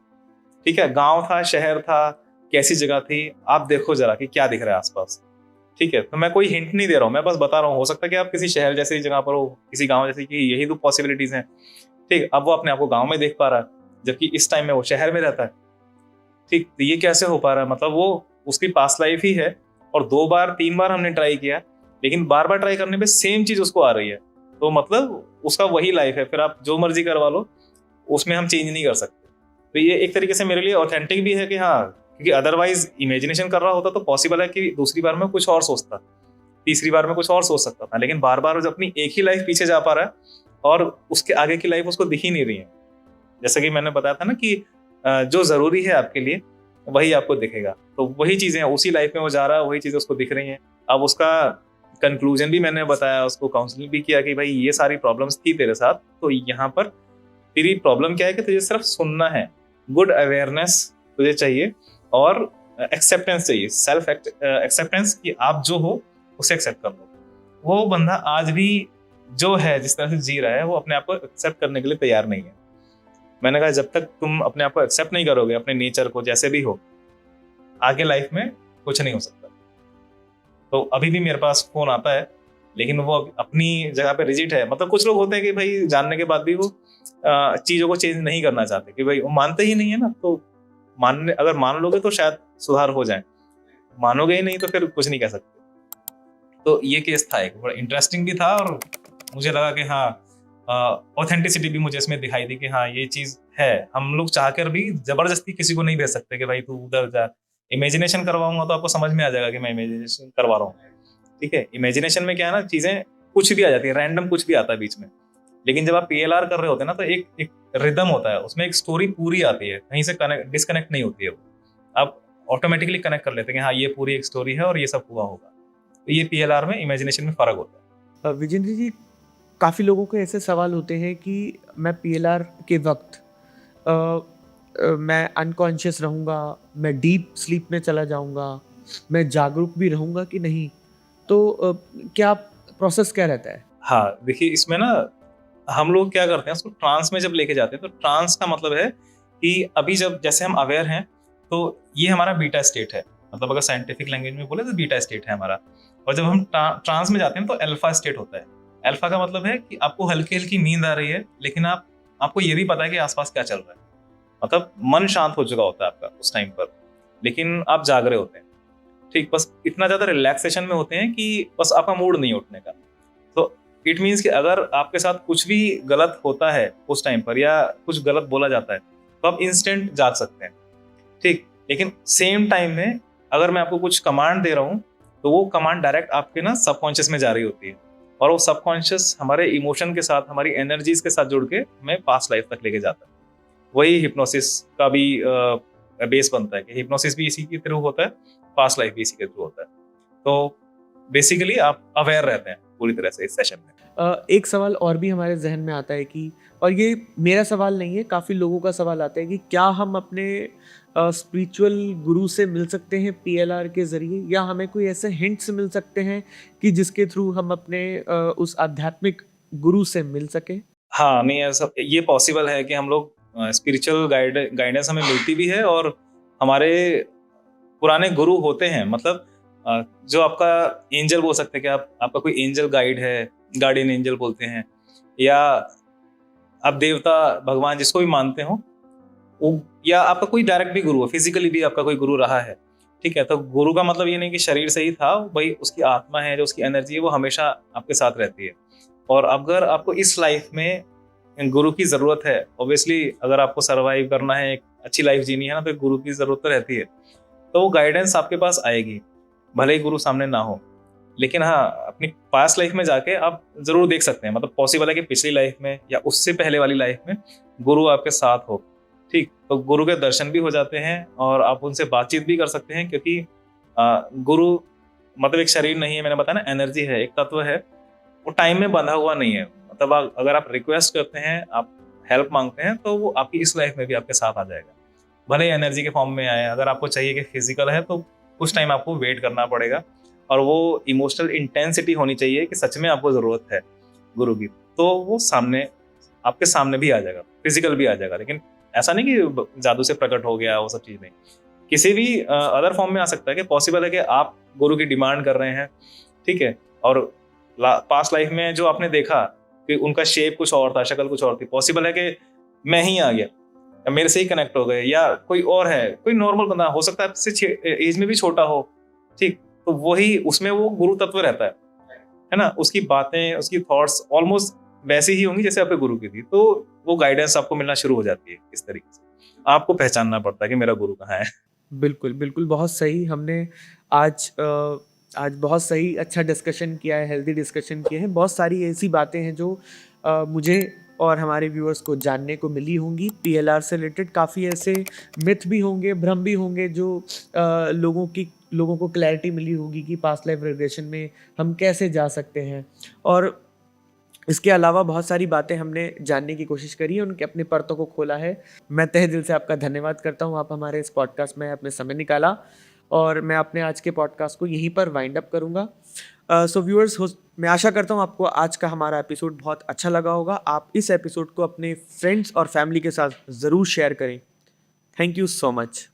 ठीक है। गांव था, शहर था, कैसी जगह थी, आप देखो जरा कि क्या दिख रहा है आसपास, ठीक है। तो मैं कोई हिंट नहीं दे रहा हूँ, मैं बस बता रहा हूँ, हो सकता है कि आप किसी शहर जैसी जगह पर हो, किसी गांव जैसे, कि यही दो पॉसिबिलिटीज हैं, ठीक। अब वो अपने आप को गांव में देख पा रहा है, जबकि इस टाइम में वो शहर में रहता है, ठीक। तो ये कैसे हो पा रहा है, मतलब वो उसकी पास्ट लाइफ ही है, और 2 बार 3 बार हमने ट्राई किया, लेकिन बार बार ट्राई करने पे सेम चीज उसको आ रही है, तो मतलब उसका वही लाइफ है, फिर आप जो मर्जी करवा लो, उसमें हम चेंज नहीं कर सकते। तो ये एक तरीके से मेरे लिए ऑथेंटिक भी है कि हाँ, क्योंकि अदरवाइज इमेजिनेशन कर रहा होता तो पॉसिबल है कि दूसरी बार में कुछ और सोचता, तीसरी बार में कुछ और सोच सकता था, लेकिन बार बार अपनी एक ही लाइफ पीछे जा पा रहा है, और उसके आगे की लाइफ उसको दिख ही नहीं रही है। जैसे कि मैंने बताया था ना कि जो जरूरी है आपके लिए वही आपको दिखेगा, तो वही चीजें उसी लाइफ में वो जा रहा है, वही चीजें उसको दिख रही हैं। अब उसका कंक्लूजन भी मैंने बताया, उसको काउंसलिंग भी किया कि भाई ये सारी प्रॉब्लम्स थी तेरे साथ, तो यहाँ पर तेरी प्रॉब्लम क्या है कि तुझे सिर्फ सुनना है, गुड अवेयरनेस तुझे चाहिए, और एक्सेप्टेंस चाहिए, सेल्फ एक्सेप्टेंस कि आप जो हो उसे एक्सेप्ट कर लो। वो बंदा आज भी जो है, जिस तरह से जी रहा है, वो अपने आप को एक्सेप्ट करने के लिए तैयार नहीं है। मैंने कहा जब तक तुम अपने आप को एक्सेप्ट नहीं करोगे, अपने नेचर को जैसे भी हो, आगे लाइफ में कुछ नहीं हो सकता। तो अभी भी मेरे पास फोन आता है, लेकिन वो अपनी जगह पे रिजिड है। मतलब कुछ लोग होते हैं कि भाई जानने के बाद भी वो चीजों को चेंज नहीं करना चाहते, कि भाई वो मानते ही नहीं है ना, तो अगर मान लोगे तो शायद सुधार हो जाए, मानोगे ही नहीं तो फिर कुछ नहीं कह सकते। तो ये केस था, एक बड़ा इंटरेस्टिंग भी था, और मुझे लगा कि हाँ, ऑथेंटिसिटी भी मुझे इसमें दिखाई दी कि हाँ ये चीज है। हम लोग चाहकर भी जबरदस्ती किसी को नहीं भेज सकते कि भाई तू उधर जा। इमेजिनेशन करवाऊंगा तो आपको समझ में आ जाएगा कि मैं इमेजिनेशन करवा रहा हूँ। ठीक है, इमेजिनेशन में क्या है ना, चीजें कुछ भी आ जाती है, रैंडम कुछ भी आता है बीच में। लेकिन जब आप पीएलआर कर रहे होते हैं ना, तो एक रिदम होता है, उसमें एक स्टोरी पूरी आती है, कहीं से डिस्कनेक्ट नहीं होती है। आप ऑटोमेटिकली कनेक्ट कर लेते हैं कि हाँ ये पूरी एक स्टोरी है और ये सब हुआ होगा। तो ये पीएलआर में इमेजिनेशन में फर्क होता है। विजेंद्र जी, काफ़ी लोगों के ऐसे सवाल होते हैं कि मैं पीएलआर के वक्त मैं अनकॉन्शियस रहूँगा, मैं डीप स्लीप में चला जाऊँगा, मैं जागरूक भी रहूँगा कि नहीं, तो क्या प्रोसेस क्या रहता है? हाँ देखिए, इसमें ना हम लोग क्या करते हैं, उसको ट्रांस में जब लेके जाते हैं, तो ट्रांस का मतलब है कि अभी जब जैसे हम अवेयर हैं, तो ये हमारा बीटा स्टेट है। मतलब अगर साइंटिफिक लैंग्वेज में बोले तो बीटा स्टेट है हमारा। और जब हम ट्रांस में जाते हैं तो अल्फा स्टेट होता है। अल्फा का मतलब है कि आपको हल्की हल्की नींद आ रही है, लेकिन आपको ये भी पता है कि आसपास क्या चल रहा है। मतलब मन शांत हो चुका होता है आपका उस टाइम पर, लेकिन आप जाग रहे होते हैं। ठीक, बस इतना ज्यादा रिलैक्सेशन में होते हैं कि बस आपका मूड नहीं उठने का। तो इट मीन्स कि अगर आपके साथ कुछ भी गलत होता है उस टाइम पर, या कुछ गलत बोला जाता है, तो आप इंस्टेंट जाग सकते हैं। ठीक, लेकिन सेम टाइम में अगर मैं आपको कुछ कमांड दे रहा हूँ, तो वो कमांड डायरेक्ट आपके ना सबकॉन्शियस में जा रही होती है, और वो सबकॉन्शियस हमारे इमोशन के साथ, हमारी एनर्जीज के साथ जुड़ के हमें पास्ट लाइफ तक लेके जाता है। वही हिप्नोसिस का भी बेस बनता है कि हिप्नोसिस भी इसी के थ्रू होता है, पास्ट लाइफ भी इसी के थ्रू होता है। तो बेसिकली आप अवेयर रहते हैं पूरी तरह से इस सेशन में। एक सवाल और भी हमारे जहन में आता है कि, और ये मेरा सवाल नहीं है, काफ़ी लोगों का सवाल आता है कि क्या हम अपने स्पिरिचुअल गुरु से मिल सकते हैं पीएलआर के ज़रिए, या हमें कोई ऐसे हिंट्स मिल सकते हैं कि जिसके थ्रू हम अपने उस आध्यात्मिक गुरु से मिल सकें? हाँ नहीं, ऐसा ये पॉसिबल है कि हम लोग स्पिरिचुअल गाइडेंस हमें मिलती भी है, और हमारे पुराने गुरु होते हैं। मतलब जो आपका एंजल बोल सकते हैं कि आपका कोई एंजल गाइड है, गार्डियन एंजल बोलते हैं, या आप देवता भगवान जिसको भी मानते हो वो, या आपका कोई डायरेक्ट भी गुरु है, फिजिकली भी आपका कोई गुरु रहा है। ठीक है, तो गुरु का मतलब ये नहीं कि शरीर से ही था, भाई उसकी आत्मा है, जो उसकी एनर्जी है, वो हमेशा आपके साथ रहती है। और अगर आपको इस लाइफ में गुरु की जरूरत है, ऑब्वियसली अगर आपको सरवाइव करना है, एक अच्छी लाइफ जीनी है ना, तो गुरु की जरूरत तो रहती है। तो वो गाइडेंस आपके पास आएगी, भले ही गुरु सामने ना हो। लेकिन हाँ, अपनी पास्ट लाइफ में जाके आप जरूर देख सकते हैं, मतलब पॉसिबल है कि पिछली लाइफ में या उससे पहले वाली लाइफ में गुरु आपके साथ हो। ठीक, तो गुरु के दर्शन भी हो जाते हैं और आप उनसे बातचीत भी कर सकते हैं, क्योंकि गुरु मतलब एक शरीर नहीं है, मैंने बताया ना, एनर्जी है, एक तत्व है, वो टाइम में बंधा हुआ नहीं है। मतलब अगर आप रिक्वेस्ट करते हैं, आप हेल्प मांगते हैं, तो वो आपकी इस लाइफ में भी आपके साथ आ जाएगा, भले एनर्जी के फॉर्म में आए। अगर आपको चाहिए कि फिजिकल है, तो उस टाइम आपको वेट करना पड़ेगा, और वो इमोशनल इंटेंसिटी होनी चाहिए कि सच में आपको जरूरत है गुरु की, तो वो सामने आपके सामने भी आ जाएगा, फिजिकल भी आ जाएगा। लेकिन ऐसा नहीं कि जादू से प्रकट हो गया, वो सब चीज नहीं, किसी भी अदर फॉर्म में आ सकता है। कि पॉसिबल है कि आप गुरु की डिमांड कर रहे हैं, ठीक है, और पास्ट लाइफ में जो आपने देखा कि उनका शेप कुछ और था, शक्ल कुछ और थी, पॉसिबल है कि मैं ही आ गया, मेरे से ही कनेक्ट हो गए, या कोई और है, कोई नॉर्मल बंदा हो सकता है, आपसे एज में भी छोटा हो। ठीक, तो वही उसमें वो गुरु तत्व रहता है ना, उसकी बातें, उसकी थॉट्स ऑलमोस्ट वैसी ही होंगी जैसे आपके गुरु की थी। तो वो गाइडेंस आपको मिलना शुरू हो जाती है। इस तरीके से आपको पहचानना पड़ता है कि मेरा गुरु कहाँ है। बिल्कुल बिल्कुल, बहुत सही। हमने आज बहुत सही अच्छा डिस्कशन किया है, हेल्दी डिस्कशन किए हैं। बहुत सारी ऐसी बातें हैं जो मुझे और हमारे व्यूअर्स को जानने को मिली होंगी। पीएलआर से रिलेटेड काफ़ी ऐसे मिथ भी होंगे, भ्रम भी होंगे, जो लोगों को क्लैरिटी मिली होगी कि पास्ट लाइफ रिग्रेशन में हम कैसे जा सकते हैं। और इसके अलावा बहुत सारी बातें हमने जानने की कोशिश करी है, उनके अपने परतों को खोला है। मैं तहे दिल से आपका धन्यवाद करता हूँ, आप हमारे इस पॉडकास्ट में अपने समय निकाला, और मैं अपने आज के पॉडकास्ट को यहीं पर वाइंड अप करूँगा। सो व्यूअर्स, मैं आशा करता हूँ आपको आज का हमारा एपिसोड बहुत अच्छा लगा होगा। आप इस एपिसोड को अपने फ्रेंड्स और फैमिली के साथ ज़रूर शेयर करें। Thank you so much.